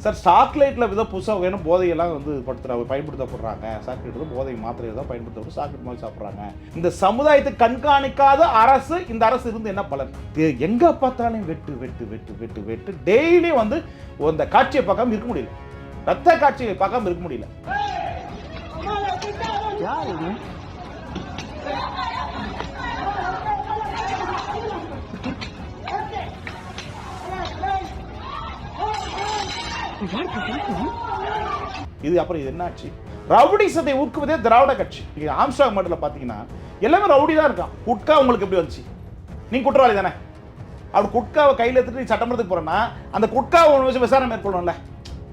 Sir சாக்லேட்டில் வித புதுசாக வேணும் போதையெல்லாம் வந்து பயன்படுத்தப்படுறாங்க. சாக்லேட் வந்து போதை மாத்திரை தான் பயன்படுத்தப்பட்டு சாக்லேட் மாதிரி சாப்பிட்றாங்க. இந்த சமுதாயத்தை கண்காணிக்காத அரசு, இந்த அரசு இருந்து என்ன பலன்? எங்கே பார்த்தாலும் வெட்டு வெட்டு வெட்டு வெட்டு வெட்டு டெய்லி வந்து அந்த காட்சியை பார்க்காம இருக்க முடியல. ரத்த காட்சியை பார்க்காம இருக்க முடியல. இது அப்புறம் இது என்னாச்சு? ரவுடிசத்தை ஊக்குவதே திராவிட கட்சி. ஆம்ஸ்ட்ராங் மட்டும் பார்த்தீங்கன்னா எல்லாமே ரவுடி தான் இருக்கான். குட்கா உங்களுக்கு எப்படி வந்துச்சு? நீங்க குற்றவாளி தானே? அப்படி குட்காவை கையில் எடுத்துட்டு நீ சட்டமன்றத்துக்கு போறேன்னா அந்த குட்காவை விசாரணை மேற்கொள்ளணும்ல,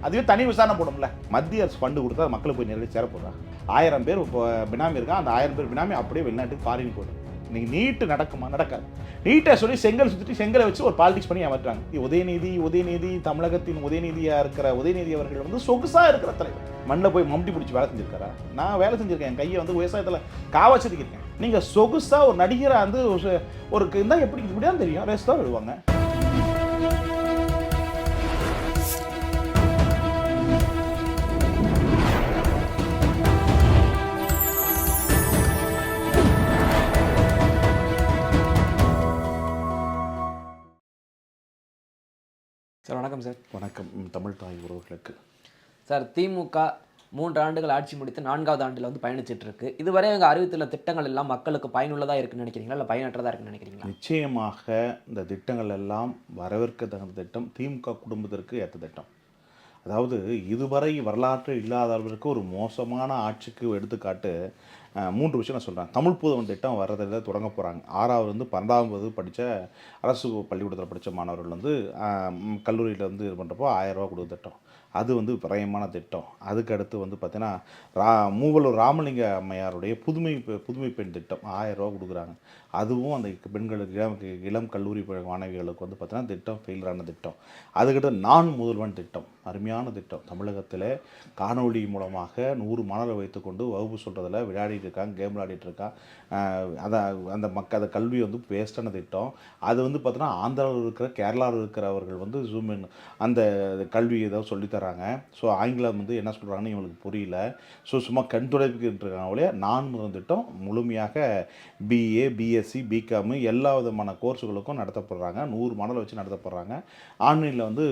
அதுவே தனி விசாரணை போடும்ல. மத்திய அரசு ஃபண்டு கொடுத்தா மக்களுக்கு போய் நேரடி சேர போடுறாங்க. 1000 பேர் இப்போ பினாமி இருக்கான். அந்த 1000 பேர் பினாமி அப்படியே வெளிநாட்டுக்கு ஃபாரின் போடும். இன்னைக்கு நீட்டு நடக்குமா? நடக்காது. நீட்டை சொல்லி செங்கல் சுற்றி செங்கலை வச்சு ஒரு பாலிடிக்ஸ் பண்ணி ஏமாற்றுறாங்க. உதயநிதி தமிழகத்தின் உதயநிதியா இருக்கிற உதயநிதி அவர்கள் வந்து சொகுசா இருக்கிற தலைவர். மண்ணில் போய் மம்டி பிடிச்சி வேலை செஞ்சிருக்காரா? நான் வேலை செஞ்சிருக்கேன். என் கையை வந்து விவசாயத்தில் காவச்சிருக்கேன். நீங்க சொகுசா ஒரு நடிகரை வந்து ஒரு இருந்தால் எப்படி இப்படிதான் தெரியும், ரேஸ் தான் விடுவாங்க. சார் வணக்கம் சார். வணக்கம் தமிழ் தாய் உறவுகளுக்கு. சார், திமுக 3 ஆண்டுகள் ஆட்சி முடித்து 4வது ஆண்டில் வந்து பயணிச்சுட்டு இருக்கு. இதுவரை அவங்க அறிவித்துள்ள திட்டங்கள் எல்லாம் மக்களுக்கு பயனுள்ளதாக இருக்குன்னு நினைக்கிறீங்களா, இல்லை பயனற்றதாக இருக்குன்னு நினைக்கிறீங்களா? நிச்சயமாக இந்த திட்டங்கள் எல்லாம் வரவேற்க தகுந்த திட்டம், திமுக குடும்பத்திற்கு ஏற்ற திட்டம். அதாவது இதுவரை வரலாற்று இல்லாத அளவிற்கு ஒரு மோசமான ஆட்சிக்கு எடுத்துக்காட்டு 3 விஷயம் நான் சொல்கிறேன். தமிழ் புதவன் திட்டம் வர்றதில் தொடங்க போகிறாங்க. 6வது 12வது படித்த அரசு பள்ளிக்கூடத்தில் படித்த மாணவர்கள் வந்து கல்லூரியில் வந்து இது பண்ணுறப்போ 1000 ரூபா கொடுக்குற திட்டம். அது வந்து விரயமான திட்டம். அதுக்கு அடுத்து வந்து பார்த்தீங்கன்னா மூவலூர் ராமலிங்க அம்மையாருடைய புதுமை பெண் திட்டம் 1000 ரூபா கொடுக்குறாங்க. அதுவும் அந்த பெண்களுக்கு இளம் கல்லூரி மாணவிகளுக்கு வந்து பார்த்தீங்கன்னா திட்டம் ஃபெயிலரான திட்டம். அதுக்கடுத்து நான் முதல்வன் திட்டம், அருமையான திட்டம். தமிழகத்தில் காணொலி மூலமாக 100 மாணவரை வைத்துக்கொண்டு வகுப்பு சொல்கிறதில் விளையாடிட்டு இருக்காங்க, கேம் விளையாடிட்டு இருக்கான். அந்த கல்வி வந்து வேஸ்டான திட்டம். அது வந்து பார்த்தீங்கன்னா ஆந்திராவில் இருக்கிற கேரளாவில் இருக்கிறவர்கள் வந்து ஜூம் அந்த கல்வி ஏதோ சொல்லித்தராங்க. ஸோ ஆங்கிலம் வந்து என்ன சொல்கிறாங்கன்னு இவங்களுக்கு புரியல. ஸோ சும்மா கண் துடைப்புக்கிட்டு இருக்காங்களே. நான் முதல் திட்டம் முழுமையாக பிஏ, பிஎஸ்சி, பிகாம் எல்லா விதமான கோர்ஸுகளுக்கும் நடத்தப்படுறாங்க. 100 மாணவரை வச்சு நடத்தப்படுறாங்க. ஆன்லைனில் வந்து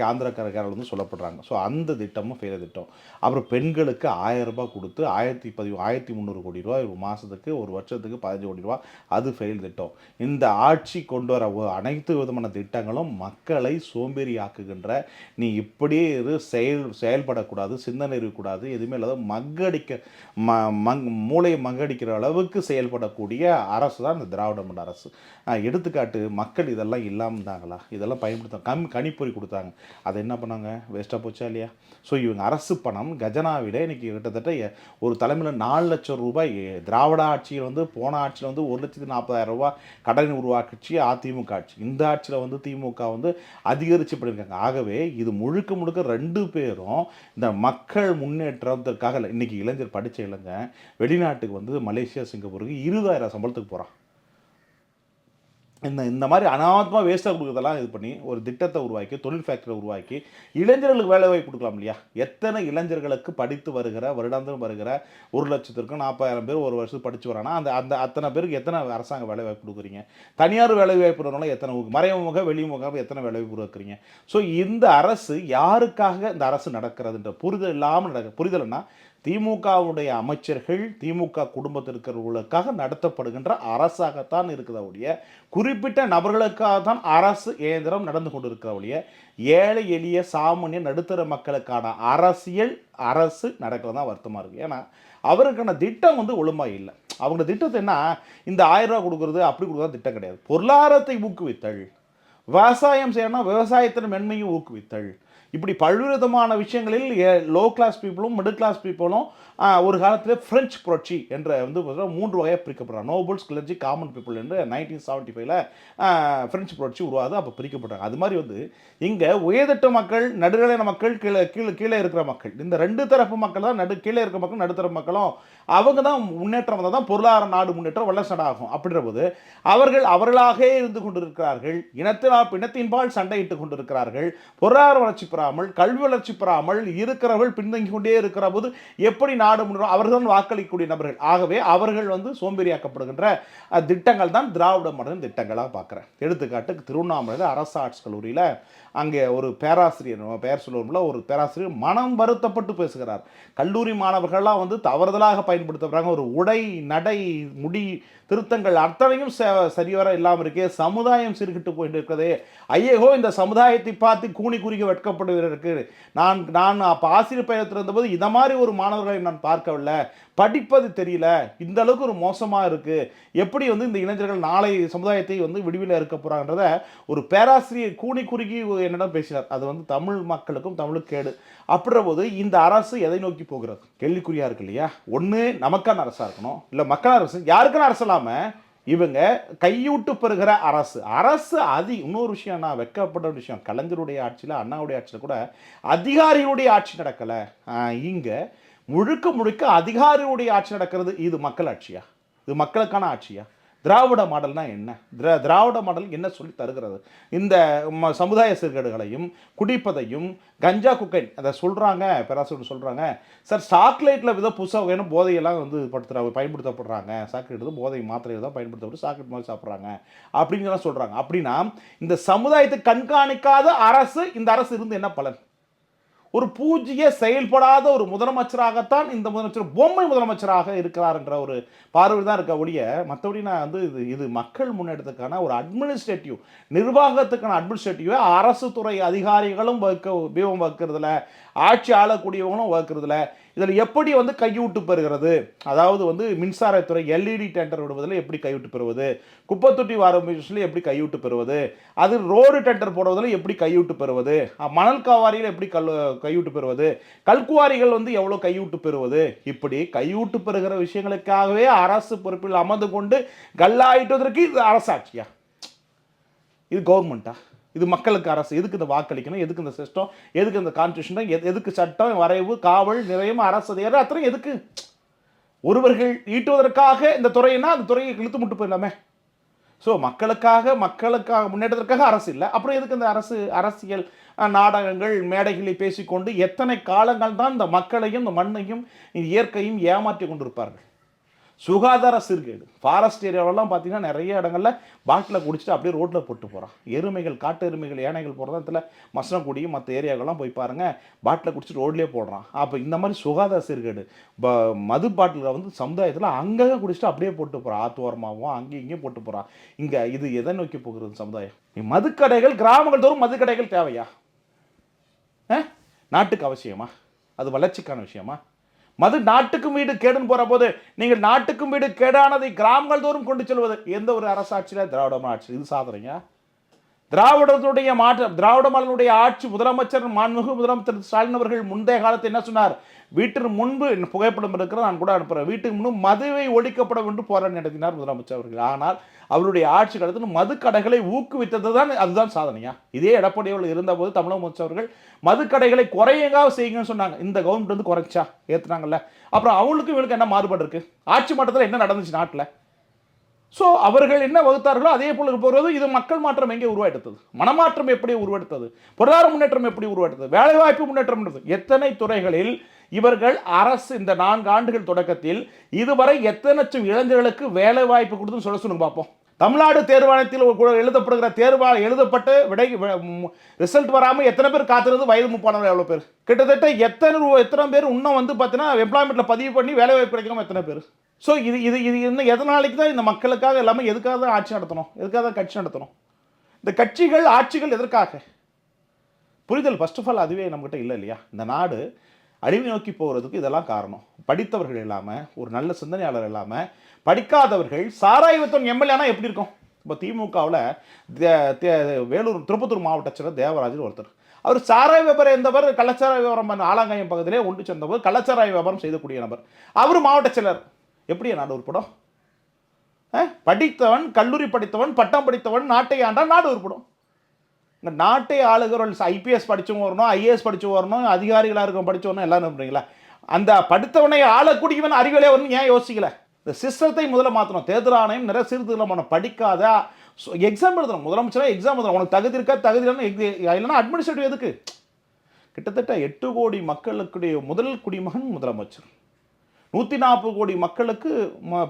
ஆந்திரா கேரளா வந்து சொல்லப்படுறாங்க. ஸோ அந்த திட்டமும் ஃபெயில திட்டம். அப்புறம் பெண்களுக்கு 1000 ரூபாய் கொடுத்து 1300 கோடி ரூபா மாதத்துக்கு, ஒரு வருஷத்துக்கு 15 கோடி ரூபா, அது ஃபெயில் திட்டம். இந்த ஆட்சி கொண்டு வர அனைத்து விதமான திட்டங்களும் மக்களை சோம்பேறி ஆக்குகின்ற, நீ இப்படியே செயல்படக்கூடாது, சிந்தனை இருக்கக்கூடாது, எதுவுமே இல்லாத மூளையை மங்கடிக்கிற அளவுக்கு செயல்படக்கூடிய அரசு தான் இந்த திராவிட மாடல் அரசு. எடுத்துக்காட்டு, மக்கள் இதெல்லாம் இல்லாமல் இருந்தாங்களா? இதெல்லாம் பயன்படுத்த கணிப்பொறி கொடுத்தாங்க. அதை என்ன பண்ணாங்க? வேஸ்ட்டாக போச்சா இல்லையா? ஸோ இவங்க அரசு பணம் கஜனாவிட இன்றைக்கி கிட்டத்தட்ட ஒரு தலைமையில் 4 லட்சம் ரூபாய். திராவிட ஆட்சியில் வந்து போன ஆட்சியில் வந்து 1,40,000 ரூபாய் கடன் உருவாக்குச்சு அதிமுக ஆட்சி. இந்த ஆட்சியில் வந்து திமுக வந்து அதிகரித்து பண்ணியிருக்காங்க. ஆகவே இது முழுக்க 2 பேரும் இந்த மக்கள் முன்னேற்றத்திற்காக இல்லை. இன்றைக்கி இளைஞர் படித்த இளைஞன் வெளிநாட்டுக்கு வந்து மலேசியா, சிங்கப்பூருக்கு 20,000 சம்பளத்துக்கு போகிறான். இந்த மாதிரி அனாவத்தமாக வேஸ்ட்டாக கொடுக்குறதெல்லாம் இது பண்ணி ஒரு திட்டத்தை உருவாக்கி, தொழில் ஃபேக்டரியை உருவாக்கி இளைஞர்களுக்கு வேலை வாய்ப்பு கொடுக்கலாம் இல்லையா? எத்தனை இளைஞர்களுக்கு படித்து வருகிற, வருடாந்திரம் வருகிற 1,40,000 பேர் ஒரு வருஷத்துக்கு படித்து வரானா, அத்தனை பேருக்கு எத்தனை அரசாங்க வேலை வாய்ப்பு கொடுக்குறீங்க? தனியார் வேலை வாய்ப்புனால எத்தனை மறைமுக வெளிமுகம் எத்தனை வேலை வாய்ப்பு கொடுக்குறீங்க? ஸோ இந்த அரசு யாருக்காக இந்த அரசு நடக்கிறதுன்ற புரிதல் இல்லாமல் புரிதல்னா திமுகவுடைய அமைச்சர்கள், திமுக குடும்பத்தில் இருக்கிறவர்களுக்காக நடத்தப்படுகின்ற அரசாகத்தான் இருக்கிறவுடைய, குறிப்பிட்ட நபர்களுக்காக தான் அரசு இயந்திரம் நடந்து கொண்டு இருக்கிறவுடைய, ஏழை எளிய சாமானிய நடுத்தர மக்களுக்கான அரசு நடக்கிறதா வருத்தமாக இருக்குது. ஏன்னா அவருக்கான திட்டம் வந்து ஒழுங்காக இல்லை. அவங்க திட்டத்தை என்ன, இந்த 1000 ரூபா கொடுக்குறது அப்படி கொடுக்குறது திட்டம் கிடையாது. பொருளாதாரத்தை ஊக்குவித்தல், விவசாயம் செய்யணும்னா விவசாயத்தின் மென்மையை ஊக்குவித்தல், இப்படி பல்விதமான விஷயங்களில் லோ கிளாஸ் பீப்புளும் மிடில் கிளாஸ் பீப்புளும் ஒரு காலத்தில் பிரெஞ்சு புரட்சி என்ற வந்து 3 வகையாக பிரிக்கப்படுறாங்க. நோபல்ஸ், கிளர்ஜி, காமன் பீப்புள் என்று 1975 பிரெஞ்சு புரட்சி உருவாது. அப்போ பிரிக்கப்படுறாங்க. அது மாதிரி வந்து இங்கே உயர்தட்டு மக்கள், நடுநிலையான மக்கள், கீழே இருக்கிற மக்கள், இந்த 2 தரப்பு மக்கள் தான் கீழே இருக்கிற மக்கள், நடுத்தர மக்களும் அவங்க தான் முன்னேற்றம் வந்தால் தான் பொருளாதார நாடு முன்னேற்றம் வல்லரசு நாடாகும். அப்படின்ற போது அவர்களாக இருந்து கொண்டிருக்கிறார்கள். இனத்தின்பால் சண்டையிட்டு கொண்டிருக்கிறார்கள். பொருளாதார வளர்ச்சி பெறாமல், கல்வி வளர்ச்சி பெறாமல் இருக்கிறவர்கள் பின்தங்கி கொண்டே இருக்கிற போது எப்படி நாடு முன்னேறும்? அவர்கள் வாக்களிக்கக்கூடிய நபர்கள். ஆகவே அவர்கள் சோம்பேறியாக்கப்படுகின்ற திட்டங்கள் தான் திராவிட மாடலின் திட்டங்களாக பார்க்குறேன். எடுத்துக்காட்டுக்கு திருவண்ணாமலையில் அரசு ஆர்ட்ஸ் கல்லூரியில் அங்கே ஒரு பேராசிரியர், பெயர் சொல்லுவோம்ல, ஒரு பேராசிரியர் மனம் வருத்தப்பட்டு பேசுகிறார். கல்லூரி மாணவர்கள்லாம் தவறுதலாக பயன்படுத்துகிறாங்க. ஒரு உடை, நடை, முடி திருத்தங்கள் அத்தனையும் சரிவர இல்லாமல் இருக்கே, சமுதாயம் சீர்கிட்டு போயிட்டு இருக்கிறதே, ஐயோ இந்த சமுதாயத்தை பார்த்து கூனி குறுகி வெட்கப்படுவதற்கு நான் அப்போ ஆசிரியர் பயணத்தில் இருந்தபோது இதை மாதிரி ஒரு மாணவர்களை நான் பார்க்கவில்லை, படிப்பது தெரியல, இந்த அளவுக்கு ஒரு மோசமாக இருக்குது, எப்படி இந்த இளைஞர்கள் நாளை சமுதாயத்தை விடுவில இருக்க போகிறாங்கன்றத ஒரு பேராசிரியர் கூனி குறுகி என்னிடம் பேசினார். அது தமிழ் மக்களுக்கும் தமிழுக்கு கேடு. அப்படின்ற போது இந்த அரசு எதை நோக்கி போகிறது கேள்விக்குறியாக இருக்கு இல்லையா? ஒன்று நமக்கான அரசாக இருக்கணும், இல்லை மக்கள் அரசு. யாருக்கான அரசு இல்லாமல் இவங்க கையூட்டு பெறுகிற அரசு இன்னொரு விஷயம், நான் வெட்கப்பட்ட விஷயம், கலைஞருடைய ஆட்சியில், அண்ணாவுடைய ஆட்சியில் கூட அதிகாரிகளுடைய ஆட்சி நடக்கலை. இங்கே முழுக்க முழுக்க அதிகாரியுடைய ஆட்சி நடக்கிறது. இது மக்கள் ஆட்சியா? இது மக்களுக்கான ஆட்சியா? திராவிட மாடல்னா என்ன? திராவிட மாடல் என்ன சொல்லி தருகிறது? இந்த சமுதாய சீர்கேடுகளையும் குடிப்பதையும் கஞ்சா குக்கைன் அதை சொல்கிறாங்க, பேராசிரியர் சொல்கிறாங்க, சார் சாக்லேட்டில் புதுசாக வேணும் போதையெல்லாம் பயன்படுத்தப்படுறாங்க, சாக்லேட் போதை மாத்திரைகள் தான் பயன்படுத்தப்பட்டு சாக்லேட் மாதிரி சாப்பிட்றாங்க அப்படிங்கிறதான் சொல்கிறாங்க. அப்படின்னா இந்த சமுதாயத்தை கண்காணிக்காத அரசு, இந்த அரசு இருந்து என்ன பலன்? ஒரு பூஜ்ய செயல்படாத ஒரு முதலமைச்சராகத்தான் இந்த முதலமைச்சர் பொம்மை முதலமைச்சராக இருக்கிறார் என்ற ஒரு பார்வை தான் இருக்க ஒழிய, மற்றபடி நான் இது மக்கள் முன்னேற்றத்துக்கான ஒரு அட்மினிஸ்ட்ரேட்டிவ், நிர்வாகத்துக்கான அட்மினிஸ்ட்ரேட்டிவை அரசு துறை அதிகாரிகளும் வகுக்கிறதுல, ஆட்சி ஆளக்கூடியவங்களும் வகுக்கிறதுல, இதில் எப்படி கையூட்டு பெறுகிறது? அதாவது மின்சாரத்துறை எல்இடி டெண்டர் விடுவதில் எப்படி கையூட்டு பெறுவது, குப்பை தொட்டி வாரம் எப்படி கையூட்டு பெறுவது, அது ரோடு டெண்டர் போடுவதில் எப்படி கையூட்டு பெறுவது, மணல் காவாரியில் எப்படி கையூட்டு பெறுவது, கல்குவாரிகள் எவ்வளோ கையூட்டு பெறுவது, இப்படி கையூட்டு பெறுகிற விஷயங்களுக்காகவே அரசு பொறுப்பில் அமர்ந்து கொண்டு கல்லாயிட்டுவதற்கு இது அரசாட்சியா? இது கவர்மெண்ட்டா? இது மக்களுக்கு அரசு? எதுக்கு இந்த வாக்களிக்கணும்? எதுக்கு இந்த சிஸ்டம்? எதுக்கு இந்த கான்ஸ்டியூஷன்? எதுக்கு சட்டம், வரைவு, காவல் நிலையம், அரசு அதிகாரம் அத்தனை எதுக்கு? ஒருவர்கள் ஈட்டுவதற்காக இந்த துறையினா அந்த துறையை இழுத்து முட்டு போயிடலாமே. ஸோ மக்களுக்காக முன்னேற்றத்திற்காக அரசு இல்லை, அப்புறம் எதுக்கு இந்த அரசியல் நாடகங்கள், மேடைகளை பேசிக்கொண்டு எத்தனை காலங்கள் தான் இந்த மக்களையும் இந்த மண்ணையும் இயற்கையும் ஏமாற்றி கொண்டிருப்பார்கள்? சுகாதார சீர்கேடு. ஃபாரஸ்ட் ஏரியாவெல்லாம் பார்த்தீங்கன்னா நிறைய இடங்களில் பாட்டில் குடிச்சிட்டு அப்படியே ரோட்டில் போட்டு போகிறான். எருமைகள், காட்டு எருமைகள், யானைகள் போகிற இடத்துல மசனக்குடியும் மற்ற ஏரியாக்கெல்லாம் போய் பாருங்கள், பாட்டில் குடிச்சிட்டு ரோட்லேயே போடுறான். அப்போ இந்த மாதிரி சுகாதார சீர்கேடு. மது பாட்டில் சமுதாயத்தில் அங்கங்கே குடிச்சிட்டு அப்படியே போட்டு போகிறான். ஆத்தோரமாகவும் அங்கேயும் இங்கேயும் போட்டு போகிறான். இங்கே இது எதை நோக்கி போகிறது சமுதாயம்? மதுக்கடைகள், கிராமங்கள் தோறும் மதுக்கடைகள் தேவையா? நாட்டுக்கு அவசியமா? அது வளர்ச்சிக்கான விஷயமா? மது நாட்டுக்கும் வீடு கேடுன்னு போகிற போது நீங்கள் நாட்டுக்கும் வீடு கேடானதை கிராமங்கள் தோறும் கொண்டு செல்வது எந்த ஒரு அரசாட்சியில்? திராவிட ஆட்சி. இது சாதனைங்க. திராவிடத்துடைய திராவிட மாடலுடைய ஆட்சி, முதலமைச்சர் மாண்புமிகு முதலமைச்சர் ஸ்டாலின் அவர்கள் முந்தைய காலத்தில் என்ன சொன்னார்? வீட்டிற்கு முன்பு புகைப்படம் இருக்கிற நான் கூட அனுப்புகிறேன், வீட்டுக்கு முன்பு மதுவை ஒழிக்கப்பட வேண்டும் போராட்டம் நடத்தினார் முதலமைச்சர் அவர்கள். ஆனால் அவருடைய ஆட்சி காலத்தில் மதுக்கடைகளை ஊக்குவித்தது தான், அதுதான் சாதனையா? இதே எடப்பாடி அவர்கள் இருந்தபோது தமிழக முதலமைச்சர் அவர்கள் மதுக்கடைகளை குறையங்காக செய்யுங்கன்னு சொன்னாங்க. இந்த கவர்மெண்ட் குறைச்சா? ஏற்றுனாங்கல்ல. அப்புறம் அவங்களுக்கு இவங்களுக்கு என்ன மாறுபாடு இருக்குது? ஆட்சி மட்டத்தில் என்ன நடந்துச்சு நாட்டில்? ஸோ அவர்கள் என்ன வகுத்தார்களோ அதே போல போகிறது. இது மக்கள் மாற்றம் எங்கே உருவாடுத்தது? மனமாற்றம் எப்படி உருவெடுத்தது? பொருளாதார முன்னேற்றம் எப்படி உருவாடுத்தது? வேலைவாய்ப்பு முன்னேற்றம், எத்தனை துறைகளில் இவர்கள் அரசு இந்த 4 ஆண்டுகள் தொடக்கத்தில் இதுவரை எத்தனை லட்சம் இளைஞர்களுக்கு வேலை வாய்ப்பு கொடுத்து சொல்லுங்க பார்ப்போம். தமிழ்நாடு தேர்வாணையத்தில் எழுதப்படுகிற எழுதப்பட்டு ரிசல்ட் வராமல் எத்தனை பேர் காத்திருந்து வயது 30 எவ்வளோ பேர்? கிட்டத்தட்ட எத்தனை பேர் இன்னும் பார்த்தீங்கன்னா எம்ப்ளாய்மெண்ட்டில் பதிவு பண்ணி வேலை வாய்ப்பு கிடைக்காம எத்தனை பேர்? ஸோ இது இன்னும் எதனாலைக்கு தான் இந்த மக்களுக்காக எல்லாமே எதுக்காக தான் ஆட்சி நடத்தணும்? எதுக்காக தான் கட்சி நடத்தணும்? இந்த கட்சிகள், ஆட்சிகள் எதற்காக? புரிதல் ஃபர்ஸ்ட் ஆஃப் ஆல் அதுவே நம்மகிட்ட இல்லை இல்லையா? இந்த நாடு அழிவை நோக்கி போகிறதுக்கு இதெல்லாம் காரணம். படித்தவர்கள் இல்லாமல், ஒரு நல்ல சிந்தனையாளர் இல்லாமல், படிக்காதவர்கள் சாராய வித்தவன் எம்எல்ஏனா எப்படி இருக்கும்? இப்போ திமுகவில் வேலூர் திருப்பத்தூர் மாவட்ட செயலர் தேவராஜன் ஒருத்தர், அவர் சாராய வியாபாரம் இருந்தவர், கள்ளச்சாராய வியாபாரம் ஆலாங்காயம் பகுதியிலே ஒன்று சேர்ந்தவர், கள்ளச்சாராய வியாபாரம் செய்யக்கூடிய நபர், அவர் மாவட்ட செயலர். எப்படி நாடு உருப்படும்? படித்தவன், கல்லூரி படித்தவன், பட்டம் படித்தவன் நாட்டை ஆண்டால் நாடு உருப்படும். இந்த நாட்டை ஆளுகிறவர்கள் ஐபிஎஸ் படித்தவங்க வரணும், ஐஏஎஸ் படித்தவங்க வரணும், அதிகாரிகளாக இருக்க படித்தவனும் எல்லாரும் நம்புறீங்களா? அந்த படித்தவனை ஆளக்கூடியவன் அறிவிலே வரணும் ஏன் யோசிக்கல? இந்த சிஸ்டத்தை முதல்ல மாற்றணும். தேர்தல் ஆணையம் நிறைய சீர்திருத்தமான படிக்காத எக்ஸாம் எழுதணும். முதலமைச்சராக எக்ஸாம் எழுதணும். உனக்கு தகுதி இருக்கா, தகுதி இல்லைன்னா அட்மினிஸ்ட்ரேட்டிவ் எதுக்கு? கிட்டத்தட்ட 8 கோடி மக்களுக்குடைய முதல் குடிமகன் முதலமைச்சர். 140 கோடி மக்களுக்கு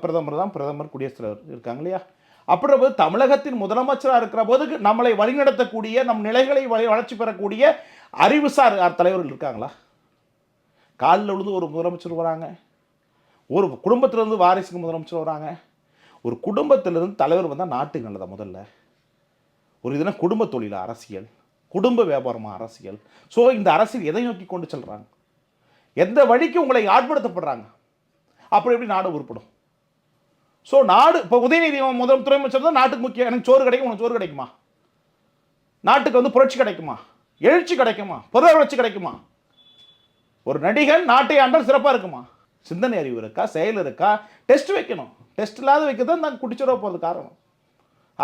பிரதமர் குடியரசுத் தலைவர் இருக்காங்க இல்லையா? அப்படின்ற தமிழகத்தின் முதலமைச்சராக இருக்கிற போது நம்மளை வழிநடத்தக்கூடிய, நம் நிலைகளை வளர்ச்சி பெறக்கூடிய அறிவுசார் தலைவர்கள் இருக்காங்களா? காலில் விழுந்து ஒரு முதலமைச்சர் வராங்க, ஒரு குடும்பத்திலிருந்து வாரிசுக்கு முதலமைச்சர் வராங்க. ஒரு குடும்பத்திலிருந்து தலைவர் வந்தால் நாட்டுக்கு நல்லதா? முதல்ல ஒரு இதுனா குடும்ப தொழில் அரசியல், குடும்ப வியாபாரமாக அரசியல். ஸோ இந்த அரசியல் எதை நோக்கி கொண்டு செல்கிறாங்க? எந்த வழிக்கு உங்களை ஆட்படுத்தப்படுறாங்க? அப்புறம் எப்படி நாடு உருப்படும்? ஸோ நாடு இப்போ உதயநிதி முதல் துறைமுச்சர் தான் நாட்டுக்கு முக்கியம். எனக்கு சோறு கிடைக்கும், உனக்கு சோறு கிடைக்குமா? நாட்டுக்கு புரட்சி கிடைக்குமா? எழுச்சி கிடைக்குமா? பொருளாதார வளர்ச்சி கிடைக்குமா? ஒரு நடிகன் நாட்டை ஆண்டால் சிறப்பாக இருக்குமா? சிந்தனை அறிவு இருக்கா? செயல் இருக்கா? டெஸ்ட் வைக்கணும். டெஸ்ட் இல்லாத வைக்க தான் நாங்கள் குடிச்சிட போகிறது காரணம்.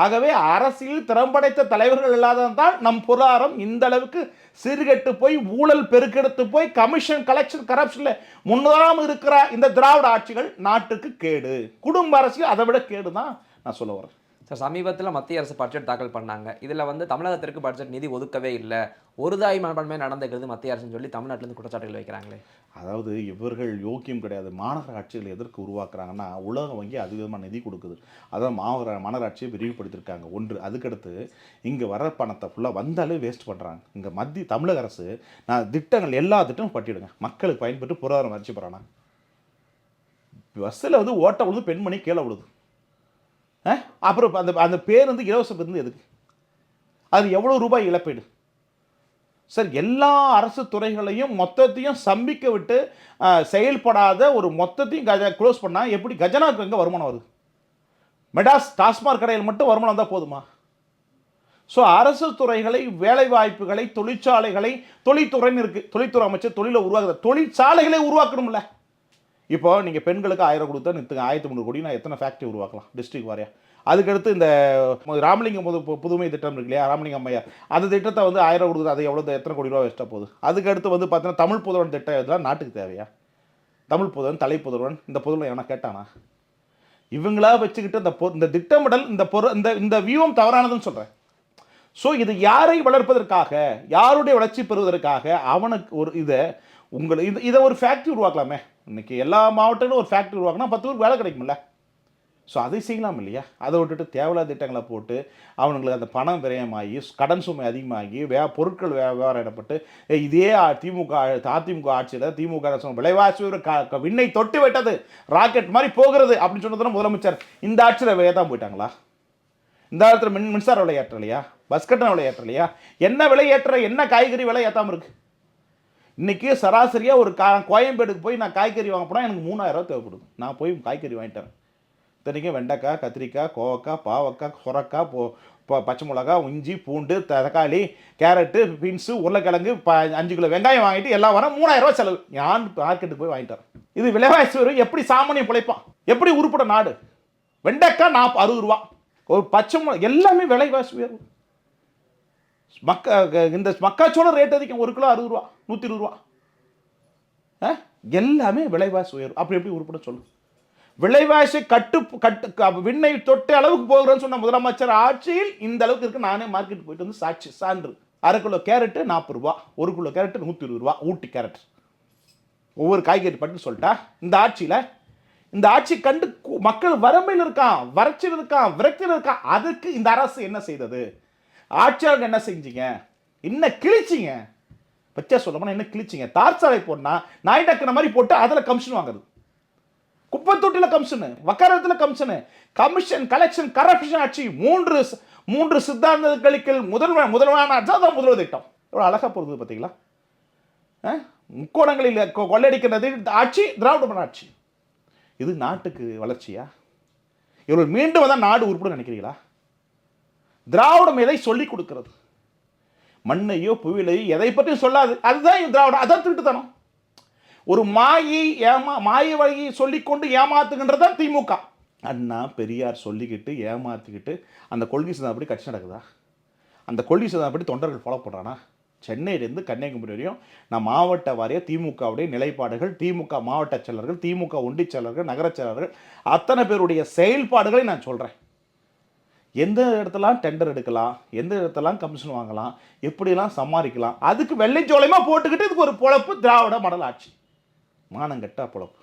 ஆகவே அரசியல் திறம்படைத்த தலைவர்கள் இல்லாததான் நம் பொருளாதாரம் இந்த அளவுக்கு சீர்கெட்டு போய் ஊழல் பெருக்கெடுத்து போய் கமிஷன் கலெக்ஷன் கரப்ஷன்ல முன்னதாம இருக்கிற இந்த திராவிட ஆட்சிகள் நாட்டுக்கு கேடு. குடும்ப அரசியல் அதை விட கேடு தான் நான் சொல்ல வரேன். சார், சமீபத்தில் மத்திய அரசு பட்ஜெட் தாக்கல் பண்ணாங்க. இதில் தமிழகத்திற்கு பட்ஜெட் நிதி ஒதுக்கவே இல்லை, ஒருதாய் மனப்பான்மை நடந்துக்கிறது மத்திய அரசுன்னு சொல்லி தமிழ்நாட்டிலேருந்து குற்றச்சாட்டுகள் வைக்கிறாங்களே. அதாவது இவர்கள் யோக்கியம் கிடையாது. மாநகராட்சிகள் எதற்கு உருவாக்குறாங்கன்னா, உலக வங்கி அதிகமாக நிதி கொடுக்குது, அதான் மாநகராட்சியை விரிவுபடுத்தியிருக்காங்க ஒன்று. அதுக்கடுத்து இங்கே வர பணத்தை ஃபுல்லாக வந்தாலே வேஸ்ட் பண்ணுறாங்க. இங்கே தமிழக அரசு நான் திட்டங்கள் எல்லா திட்டமும் பட்டிடுங்க, மக்களுக்கு பயன்பட்டு பொருளாதாரம் வளர்ச்சி பெறானா? பஸ்ஸில் ஓட்ட விழுது, பெண்மணி கீழே விழுது, அப்புறம் அந்த பேருந்து இலவச பேருந்து எதுக்கு? அது எவ்வளோ ரூபாய் இழப்பீடு? சார், எல்லா அரசு துறைகளையும் மொத்தத்தையும் சம்பிக்க விட்டு செயல்படாத ஒரு மொத்தத்தையும் க்ளோஸ் பண்ணால் எப்படி கஜனாவுக்கு எங்கே வருமானம் வருது? மெடாஸ் டாஸ்மாக் கடையில் மட்டும் வருமானம் வந்தால் போதுமா? ஸோ அரசு துறைகளை, வேலை வாய்ப்புகளை, தொழிற்சாலைகளை, தொழில்துறைன்னு இருக்குது, தொழில்துறை அமைச்சர் தொழிலை உருவாக்குற தொழிற்சாலைகளை உருவாக்கணும்ல. இப்போ நீங்கள் பெண்களுக்கு 1000 கொடுத்தா 1300 கோடி நான் எத்தனை ஃபேக்ட்ரி உருவாக்கலாம் டிஸ்ட்ரிக்ட் வாரியா? அதுக்கடுத்து இந்த ராமலிங்கம் புதுமை திட்டம் இருக்கு இல்லையா, ராமலிங்கம் அம்மையார், அந்த திட்டத்தை 1000 கொடுக்குது, அது எவ்வளோ எத்தனை கோடி ரூபா வேஸ்ட்டாக போகுது? அதுக்கடுத்து பார்த்தீங்கன்னா தமிழ் புதல்வன் திட்டம், இதெல்லாம் நாட்டுக்கு தேவையா? தமிழ் புதல்வன், தலை புதல்வன், இந்த புதல்வன் எவனா கேட்டானா? இவங்களா வச்சுக்கிட்டு இந்த திட்டமிடல், இந்த வியூவம் தவறானதுன்னு சொல்கிறேன். ஸோ இது யாரை வளர்ப்பதற்காக, யாருடைய வளர்ச்சி பெறுவதற்காக அவனுக்கு ஒரு இதை ஒரு ஃபேக்ட்ரி உருவாக்கலாமே. இன்னைக்கு எல்லா மாவட்டங்களும் ஒரு ஃபேக்ட்ரி உருவாக்கினா 10 பேருக்கு வேலை கிடைக்கும்ல. ஸோ அதை செய்யலாம் இல்லையா? அதை விட்டுட்டு தேவையில்லாத திட்டங்களை போட்டு அவனுங்களுக்கு அந்த பணம் விரயமாகி, கடன் சுமை அதிகமாகி, பொருட்கள் வியாபாரப்பட்டு, இதே அதிமுக ஆட்சியில் திமுக அரசு விலைவாசி விண்ணை தொட்டு விட்டது, ராக்கெட் மாதிரி போகிறது அப்படின்னு சொன்னதுன்னா முதலமைச்சர் இந்த ஆட்சியில் தான் போயிட்டாங்களா? இந்த காலத்தில் மின்சார விலை ஏற்றலையா? பஸ் கட்டண விலை ஏற்றலையா? என்ன விலை ஏற்ற, என்ன காய்கறி விலை ஏற்றாமல் இருக்கு? இன்றைக்கி சராசரியாக ஒரு கோயம்பேடுக்கு போய் நான் காய்கறி வாங்க போனால் எனக்கு 3000 ரூபா தேவைப்படுது. நான் போய் காய்கறி வாங்கிட்டேன். இத்தனைக்கும் வெண்டைக்காய், கத்திரிக்காய், கோவக்காய், பாவக்காய், சுரக்காய், பச்சை மிளகா, இஞ்சி, பூண்டு, தக்காளி, கேரட்டு, பீன்ஸு, உருளைக்கிழங்கு, 5 கிலோ வெங்காயம் வாங்கிட்டு எல்லாம் வர 3000 ரூபா செலவு. நான் மார்க்கெட்டுக்கு போய் வாங்கிட்டேன். இது விலைவாசி வரும். எப்படி சாமானியம் பிழைப்பான்? எப்படி உருப்பட நாடு? வெண்டைக்காய் 60 ரூபா, ஒரு பச்சை மிளகா, எல்லாமே விலைவாசி உயர்வு. இந்த மக்காச்சோளம் ரேட் அதிகம், 1 கிலோ 60 ரூபா, 120 ரூபா, எல்லாமே விலைவாசி உயர்வு. அப்படி எப்படி உருப்பட சொல்லு? விலைவாசி விண்ணை தொட்ட அளவுக்கு போகிறேன்னு சொன்ன முதலமைச்சர் ஆட்சியில் இந்த அளவுக்கு இருக்கு. நானே மார்க்கெட் போயிட்டு சான்று 1/2 கிலோ கேரட்டு 40 ரூபா, 1 கிலோ கேரட்டு 120 ரூபா, ஊட்டி கேரட். ஒவ்வொரு காய்கறி பட்டு சொல்லிட்டா இந்த ஆட்சி கண்டு மக்கள் வறுமையில் இருக்கான், வறட்சியில் இருக்கான், விரக்தியில் இருக்கான். அதுக்கு இந்த அரசு என்ன செய்தது? ஆட்சியாளர்கள் என்ன செஞ்சீங்க? என்ன கிழிச்சிங்க? பச்சை சொல்லப்போனா என்ன கிழிச்சிங்க? தார்சாலை போடனா நாய் டக்குன மாதிரி போட்டு அதில் கமிஷன் வாங்குறது, குப்பை தொட்டியில் கமிஷனு, வக்காரத்தில் கமிஷனு, கமிஷன் கலெக்ஷன் கரப்ஷன் ஆட்சி. மூன்று சித்தாந்தங்களுக்கு முதல்வரான அதான் முதல்வர் திட்டம். எவ்வளோ அழகாக போகிறது பார்த்தீங்களா? முக்கோணங்களில் கொள்ளையடிக்கிறது ஆட்சி, திராவிட ஆட்சி. இது நாட்டுக்கு வளர்ச்சியா? இவர்கள் மீண்டும் தான் நாடு உருப்படும் நினைக்கிறீங்களா? திராவிடம் எதை சொல்லிக் கொடுக்கிறது? மண்ணையோ புவியிலையோ எதை பற்றியும் சொல்லாது. அதுதான் திராவிடம். அதான் திருட்டுத்தனம். ஒரு மாயை வழியை சொல்லிக்கொண்டு ஏமாத்துகின்றதான் திமுக. அண்ணா பெரியார் சொல்லிக்கிட்டு ஏமாத்திக்கிட்டு அந்த கொள்கை சிதம்பரம் கட்சி நடக்குதா? அந்த கொள்கை சிதம்பரம் தொண்டர்கள் ஃபாலோ பண்ணுறானா? சென்னையிலேருந்து கன்னியாகுமரி வரையும் நான் மாவட்ட வாரிய திமுகவுடைய நிலைப்பாடுகள், திமுக மாவட்ட செயலர்கள், திமுக ஒன்றிய செயலர்கள், நகர செயலர்கள், அத்தனை பேருடைய செயல்பாடுகளை நான் சொல்கிறேன். எந்த இடத்துலாம் டெண்டர் எடுக்கலாம், எந்த இடத்துலாம் கமிஷன் வாங்கலாம், எப்படிலாம் சமாளிக்கலாம், அதுக்கு வெள்ளைச்சோலையமாக போட்டுக்கிட்டு இதுக்கு ஒரு பொழப்பு திராவிட மாடல் ஆட்சி. மானங்கெட்டா பொழப்பு.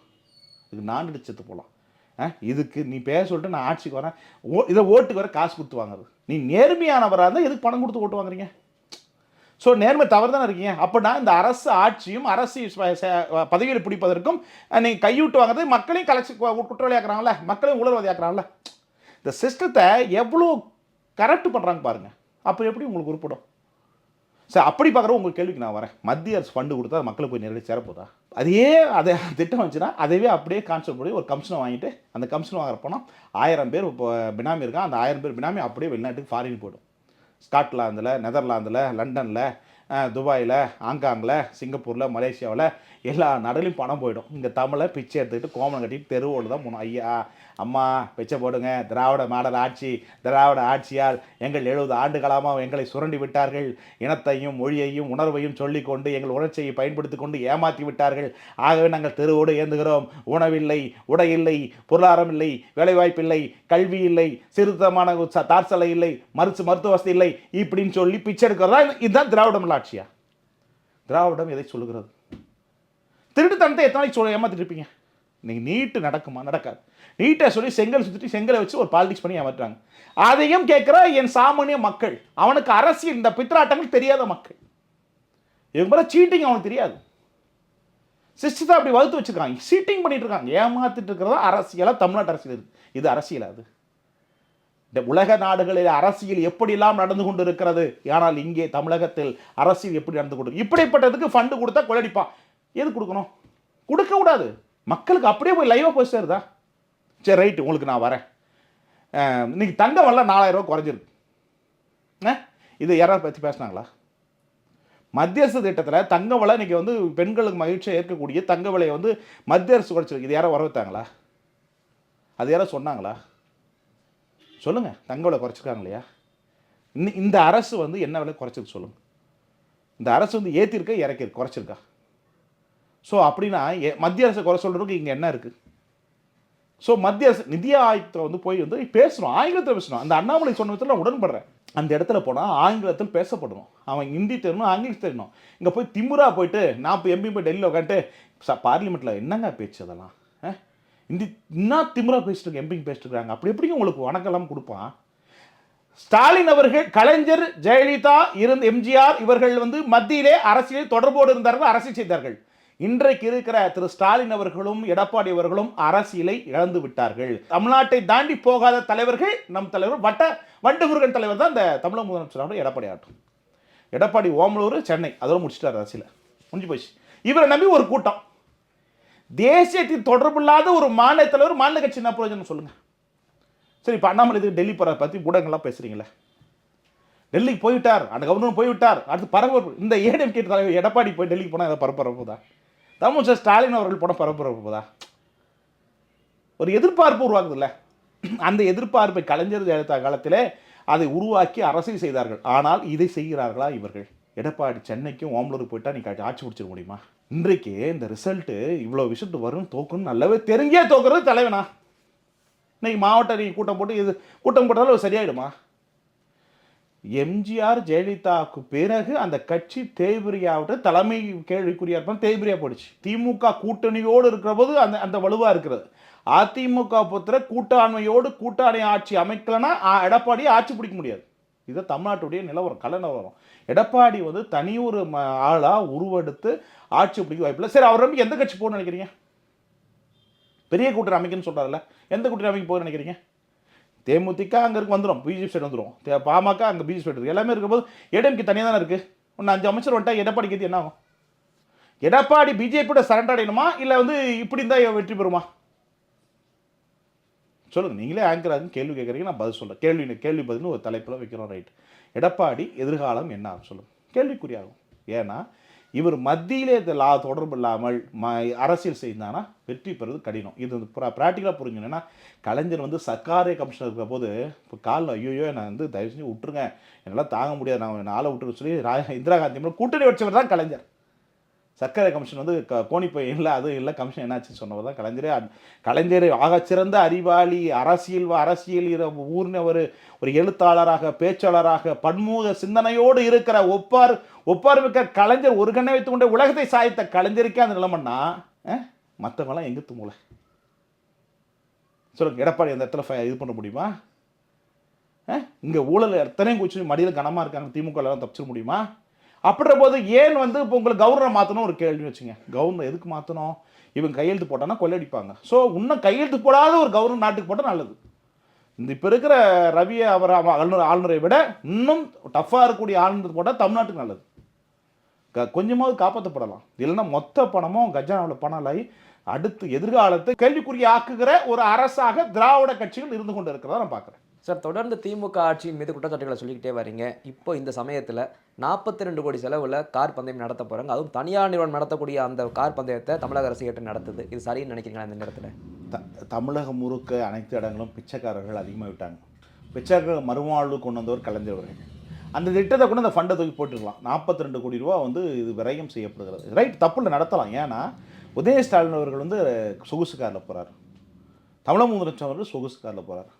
இதுக்கு நான் செத்து போகலாம். இதுக்கு நீ பேச சொல்லிட்டு நான் ஆட்சிக்கு வரேன், இதை ஓட்டுக்கு வர காசு கொடுத்து வாங்குறது. நீ நேர்மையானவராக இருந்தால் எதுக்கு பணம் கொடுத்து ஓட்டு வாங்குறீங்க? ஸோ நேர்மை தவறு தானே இருக்கீங்க. அப்படின்னா இந்த அரசு ஆட்சியும் அரசு பதவியில் பிடிப்பதற்கும் நீங்கள் கைவிட்டு வாங்குறது மக்களையும் கலைச்சி குற்றவாளியாக்குறாங்களே, மக்களையும் உளர்வாதியாக்குறாங்களே. இந்த சிஸ்டத்தை எவ்வளோ கரெக்ட் பண்ணுறாங்க பாருங்கள். அப்போ எப்படி உங்களுக்கு உருப்படும்? சார் அப்படி பார்க்குற உங்கள் கேள்விக்கு நான் வரேன். மத்திய அரசு ஃபண்டு கொடுத்தா மக்களுக்கு போய் நேரடி சேரப்போதா? அதையே அதை திட்டம் வந்துச்சுன்னா அதையே அப்படியே கான்செப்ட் பண்ணி ஒரு கமிஷனை வாங்கிட்டு அந்த கமிஷன் வாங்குற போனால் 1000 பேர் இப்போ பினாமி இருக்கான். அந்த 1000 பேர் பினாமி அப்படியே வெளிநாட்டுக்கு ஃபாரின் போய்டும். ஸ்காட்லாந்தில், நெதர்லாந்தில், லண்டனில், துபாயில், ஹாங்காங்கில், சிங்கப்பூரில், மலேசியாவில் எல்லா நாடுலையும் பணம் போயிடும். இங்கே தமிழை பிச்சை எடுத்துக்கிட்டு கோமணம் கட்டிட்டு தெருவோடு தான் போகணும். ஐயா அம்மா பிச்சை போடுங்க, திராவிட மாடல் ஆட்சி, திராவிட ஆட்சியால் எங்கள் 70 ஆண்டு காலமாக எங்களை சுரண்டி விட்டார்கள், இனத்தையும் மொழியையும் உணர்வையும் சொல்லிக்கொண்டு எங்கள் உணர்ச்சியை பயன்படுத்தி கொண்டு ஏமாற்றி விட்டார்கள். ஆகவே நாங்கள் தெருவோடு ஏந்துகிறோம். உணவில்லை, உடை இல்லை, பொருளாதாரம் இல்லை, வேலைவாய்ப்பு இல்லை, கல்வி இல்லை, சிறுத்தமான தார்சலை இல்லை, மருத்துவ வசதி இல்லை, இப்படின்னு சொல்லி பிச்சை எடுக்கிறதா? இதுதான் திராவிடம் ஆட்சியா? திராவிடம் எதை சொல்லுகிறது? திருட்டுத்தனத்தை எத்தனை ஏமாத்திட்டு இருப்பீங்க? நீங்கள் நீட்டு நடக்குமா? நடக்காது. நீட்டை சொல்லி செங்கல் சுற்றிட்டு செங்கலை வச்சு ஒரு பாலிடிக்ஸ் பண்ணி ஏமாற்றுறாங்க. அதையும் கேட்குற என் சாமானிய மக்கள், அவனுக்கு அரசியல் இந்த பித்ராட்டங்கள் தெரியாத மக்கள், இவங்க மேலே சீட்டிங் அவனுக்கு தெரியாது. சிஸ்டத்தை அப்படி வகுத்து வச்சுருக்காங்க, சீட்டிங் பண்ணிட்டு இருக்காங்க, ஏமாத்திட்டு இருக்கிறதா அரசியலாக தமிழ்நாட்டு அரசியல் இருக்குது. இது அரசியல். அது இந்த உலக நாடுகளில் அரசியல் எப்படியெல்லாம் நடந்து கொண்டு இருக்கிறது. ஆனால் இங்கே தமிழகத்தில் அரசியல் எப்படி நடந்து கொண்டு, இப்படிப்பட்டதுக்கு ஃபண்டு கொடுத்தா கொள்ளடிப்பான். எது கொடுக்கணும்? கொடுக்க கூடாது. மக்களுக்கு அப்படியே போய் லைவாக போய் சேருதா? சரி ரைட்டு, உங்களுக்கு நான் வரேன். இன்னைக்கு தங்கம் விலை 4000 ரூபா குறைஞ்சிருக்கு. இது யாராவது பற்றி பேசினாங்களா? மத்திய அரசு திட்டத்தில் தங்க விலை இன்றைக்கி வந்து பெண்களுக்கு மகிழ்ச்சியாக ஏற்கக்கூடிய தங்க விலையை வந்து மத்திய அரசு குறைச்சிருக்கு. இது யாரோ வரவைத்தாங்களா? அது யாரோ சொன்னாங்களா? சொல்லுங்கள். தங்க விலை குறைச்சிருக்காங்க இல்லையா? இந்த அரசு வந்து என்ன விலை குறைச்சிருக்கு சொல்லுங்கள். இந்த அரசு வந்து ஏற்றிருக்க இறக்கிருக்கு, குறைச்சிருக்கா? ஸோ அப்படின்னா மத்திய அரசு குறை சொல்கிறதுக்கு இங்கே என்ன இருக்குது? ஸோ மத்திய அரசு நிதி ஆயோகத்தை வந்து போய் வந்து பேசணும், ஆங்கிலத்தில் பேசணும். அந்த அண்ணாமலை சொன்ன விதத்தில் நான் உடன்படுறேன். அந்த இடத்துல போனால் ஆங்கிலத்தில் பேசப்படணும். அவன் ஹிந்தி தெரியணும், ஆங்கிலம் தெரியணும். இங்கே போய் திமுறா போயிட்டு நான் இப்போ எம்பி போய் டெல்லியில் உட்காந்துட்டு பார்லிமெண்ட்டில் என்னங்க பேச்சு அதெல்லாம்? ஹிந்தி இன்னும் திமுறா பேசிட்டு இருக்கு, எம்பிங்க பேசிட்டு இருக்காங்க. அப்படி எப்படிங்க உங்களுக்கு வணக்கம் கொடுப்பான்? ஸ்டாலின் அவர்கள், கலைஞர், ஜெயலலிதா, எம்ஜிஆர் இவர்கள் வந்து மத்தியிலே அரசியல் தொடர்போடு இருந்தார்கள், அரசியல் செய்தார்கள். இன்றைக்கு இருக்கிற திரு ஸ்டாலின் அவர்களும் எடப்பாடி அவர்களும் அரசியலை இழந்து விட்டார்கள். தமிழ்நாட்டை தாண்டி போகாத தலைவர்கள் நம் தலைவர் வண்டுமுருகன் தலைவர் தான் இந்த தமிழக முதலமைச்சர் எடப்பாடி ஆட்டும். எடப்பாடி ஓமலூர், சென்னை, அதோட முடிச்சுட்டார். அரசியல முடிஞ்சு போச்சு. இவரை நம்பி ஒரு கூட்டம். தேசியத்தின் தொடர்பு இல்லாத ஒரு மாநில தலைவர், மாநில கட்சி என்ன பிரயோஜனம் சொல்லுங்க? சரி, இப்போ அண்ணாமலை இதுக்கு டெல்லி போகிற பற்றி ஊடகங்கள்லாம் பேசுகிறீங்களே. டெல்லிக்கு போய்விட்டார், அந்த கவர்னர் போய்விட்டார், அடுத்து பரபரப்பு. இந்த ஏடிஎம்கே தலைவர் எடப்பாடி போய் டெல்லிக்கு போனால் ஏதாவது பரபரப்பு தான்? தமிழ் ஸ்டாலின் அவர்கள் போன பரபரப்பு தான்? ஒரு எதிர்பார்ப்பு உருவாக்குது இல்லை? அந்த எதிர்பார்ப்பை கலைஞர் ஜெயலலிதா காலத்திலே அதை உருவாக்கி அரசியல் செய்தார்கள். ஆனால் இதை செய்கிறார்களா இவர்கள்? எடப்பாடி சென்னைக்கும் ஓமலூருக்கு போயிட்டா நீ ஆட்சி பிடிச்சிட முடியுமா? இன்றைக்கு இந்த ரிசல்ட்டு இவ்வளோ விஷயத்து வரும், தோக்குன்னு நல்லாவே தெரிஞ்சே தோக்குறது தலைவனா? இன்னைக்கு மாவட்ட கூட்டம் போட்டு இது கூட்டம் போட்டாலும் சரியாயிடுமா? எம்ஜிஆர் ஜெயலலிதாவுக்கு பிறகு அந்த கட்சி தேய்பிரியாவிட்டு தலைமை கேள்விக்குறியா இருப்பாங்க, தேய்பிரியா போயிடுச்சு. திமுக கூட்டணியோடு இருக்கிற போது அந்த வலுவாக இருக்கிறது. அதிமுக பொறுத்தர கூட்டாண்மையோடு ஆட்சி அமைக்கலன்னா எடப்பாடி ஆட்சி பிடிக்க முடியாது. இது தமிழ்நாட்டுடைய நிலவரம், கல நிலவரம். எடப்பாடி வந்து தனி ஒரு ஆளாக உருவெடுத்து ஆட்சி பிடிக்க வாய்ப்பில்லை. சரி, அவர் நம்பி எந்த கட்சி போகணும்னு நினைக்கிறீங்க? பெரிய கூட்டணி அமைக்கணும்னு சொல்கிறாருல்ல, எந்த கூட்டணி அமைக்க போகணும்னு நினைக்கிறீங்க? தேமுதிக அங்கே இருக்கு வந்துடும், பிஜேபி சைடு வந்துடும், பாமக அங்கே பிஜேபி சைடு இருக்குது, எல்லாமே இருக்கும்போது ஏடிஎம்கே தனியாக தானே இருக்குது. ஒன்று 5 அமைச்சர் வந்துட்டா எடப்பாடிக்கு எது என்ன ஆகும்? எடப்பாடி பிஜேபியோட சரண்டர் அடையணுமா இல்லை வந்து இப்படி இருந்தால் வெற்றி பெறுமா? சொல்லுங்கள். நீங்களே ஆங்கராக கேள்வி கேட்குறீங்க, நான் பதில் சொல்கிறேன். கேள்வி பதில்னு ஒரு தலைப்பில் வைக்கிறோம். ரைட். எடப்பாடி எதிர்காலம் என்ன ஆகும் சொல்லுங்கள்? கேள்விக்குறியாகும். ஏன்னா இவர் மத்தியிலே தொடர்பு இல்லாமல் அரசியல் செய்தானா வெற்றி பெறுவது கடினம். இது வந்து ப்ராக்டிக்கலாக புரிஞ்சுன்னா, கலைஞர் வந்து சர்க்காரே கமிஷனர் இருக்கிற போது இப்போ காலில் ஐயோ நான் வந்து தயவு செஞ்சு விட்டுருங்க, என்னால் தாங்க முடியாது, நான் ஆளை விட்டுருன்னு சொல்லி இந்திரா காந்தி கூட்டணி வச்சவர் தான் கலைஞர். சர்க்கரை கமிஷன் வந்து கோணிப்பை இல்லை, அது இல்லை, கமிஷன் என்னாச்சுன்னு சொன்னவர் தான் கலைஞரே. கலைஞரை ஆகச்சிறந்த அறிவாளி, அரசியல் ஊர்ன ஒரு எழுத்தாளராக, பேச்சாளராக, பன்முக சிந்தனையோடு இருக்கிற ஒப்பார்மிக்க கலைஞர் ஒரு கண்ணை வைத்துக் கொண்டே உலகத்தை சாய்த்த கலைஞருக்கே அந்த நிலைமைன்னா மற்றவங்களாம் எங்குத்து மூளை சொல்லுங்க. எடப்பாடி அந்த இடத்துல இது பண்ண முடியுமா? இங்கே ஊழல் எத்தனையும் குச்சி மடியில் கனமாக இருக்காங்க, திமுக எல்லாம் தப்பிச்சிட முடியுமா? அப்படின்ற போது ஏன் வந்து இப்போ உங்களுக்கு கவர்னர் மாற்றணும் ஒரு கேள்வி வச்சுங்க. கவர்னர் எதுக்கு மாற்றணும்? இவங்க கையெழுத்து போட்டான்னா கொள்ளடிப்பாங்க. ஸோ இன்னும் கையெழுத்து போடாத ஒரு கவர்னர் நாட்டுக்கு போட்டால் நல்லது. இந்த இப்போ இருக்கிற ரவியை ஆளுநரை விட இன்னும் டஃப்பாக இருக்கக்கூடிய ஆளுநர் போட்டால் தமிழ்நாட்டுக்கு நல்லது. கொஞ்சமாவது காப்பாற்றப்படலாம். இல்லைன்னா மொத்த பணமும் கஜானாவில் பணம் அடுத்து எதிர்காலத்தை கேள்விக்குரிய ஆக்குகிற ஒரு அரசாக திராவிட கட்சிகள் இருந்து கொண்டு இருக்கிறதா நான் பார்க்குறேன். சார், தொடர்ந்து திமுக ஆட்சியின் மீது குற்றச்சாட்டுகளை சொல்லிக்கிட்டே வரீங்க. இப்போ இந்த சமயத்தில் 42 கோடி செலவில் கார் பந்தயம் நடத்த போகிறாங்க. அதுவும் தனியார் நிறுவனம் நடத்தக்கூடிய அந்த கார் பந்தயத்தை தமிழக அரசு ஏற்று நடத்துது. இது சரின்னு நினைக்கிறீங்களா? இந்த நேரத்தில் தமிழகம் முழுக்க அனைத்து இடங்களும் பிச்சைக்காரர்கள் அதிகமாக விட்டாங்க. பிச்சைக்காரர்கள் மறுவாழ்வு கொண்டு வந்தவர் கலைஞர் அவர்கள். அந்த திட்டத்தை கூட அந்த ஃபண்டை தூக்கி போட்டுருக்கலாம். 42 கோடி ரூபா வந்து இது விரயம் செய்யப்படுகிறது. ரைட், தப்புல நடத்தலாம். ஏன்னா உதய ஸ்டாலின் அவர்கள் வந்து சொகுசு காரில் போகிறார், தமிழக முதலமைச்சர் அவர்கள் சொகுசு காரில் போகிறார்,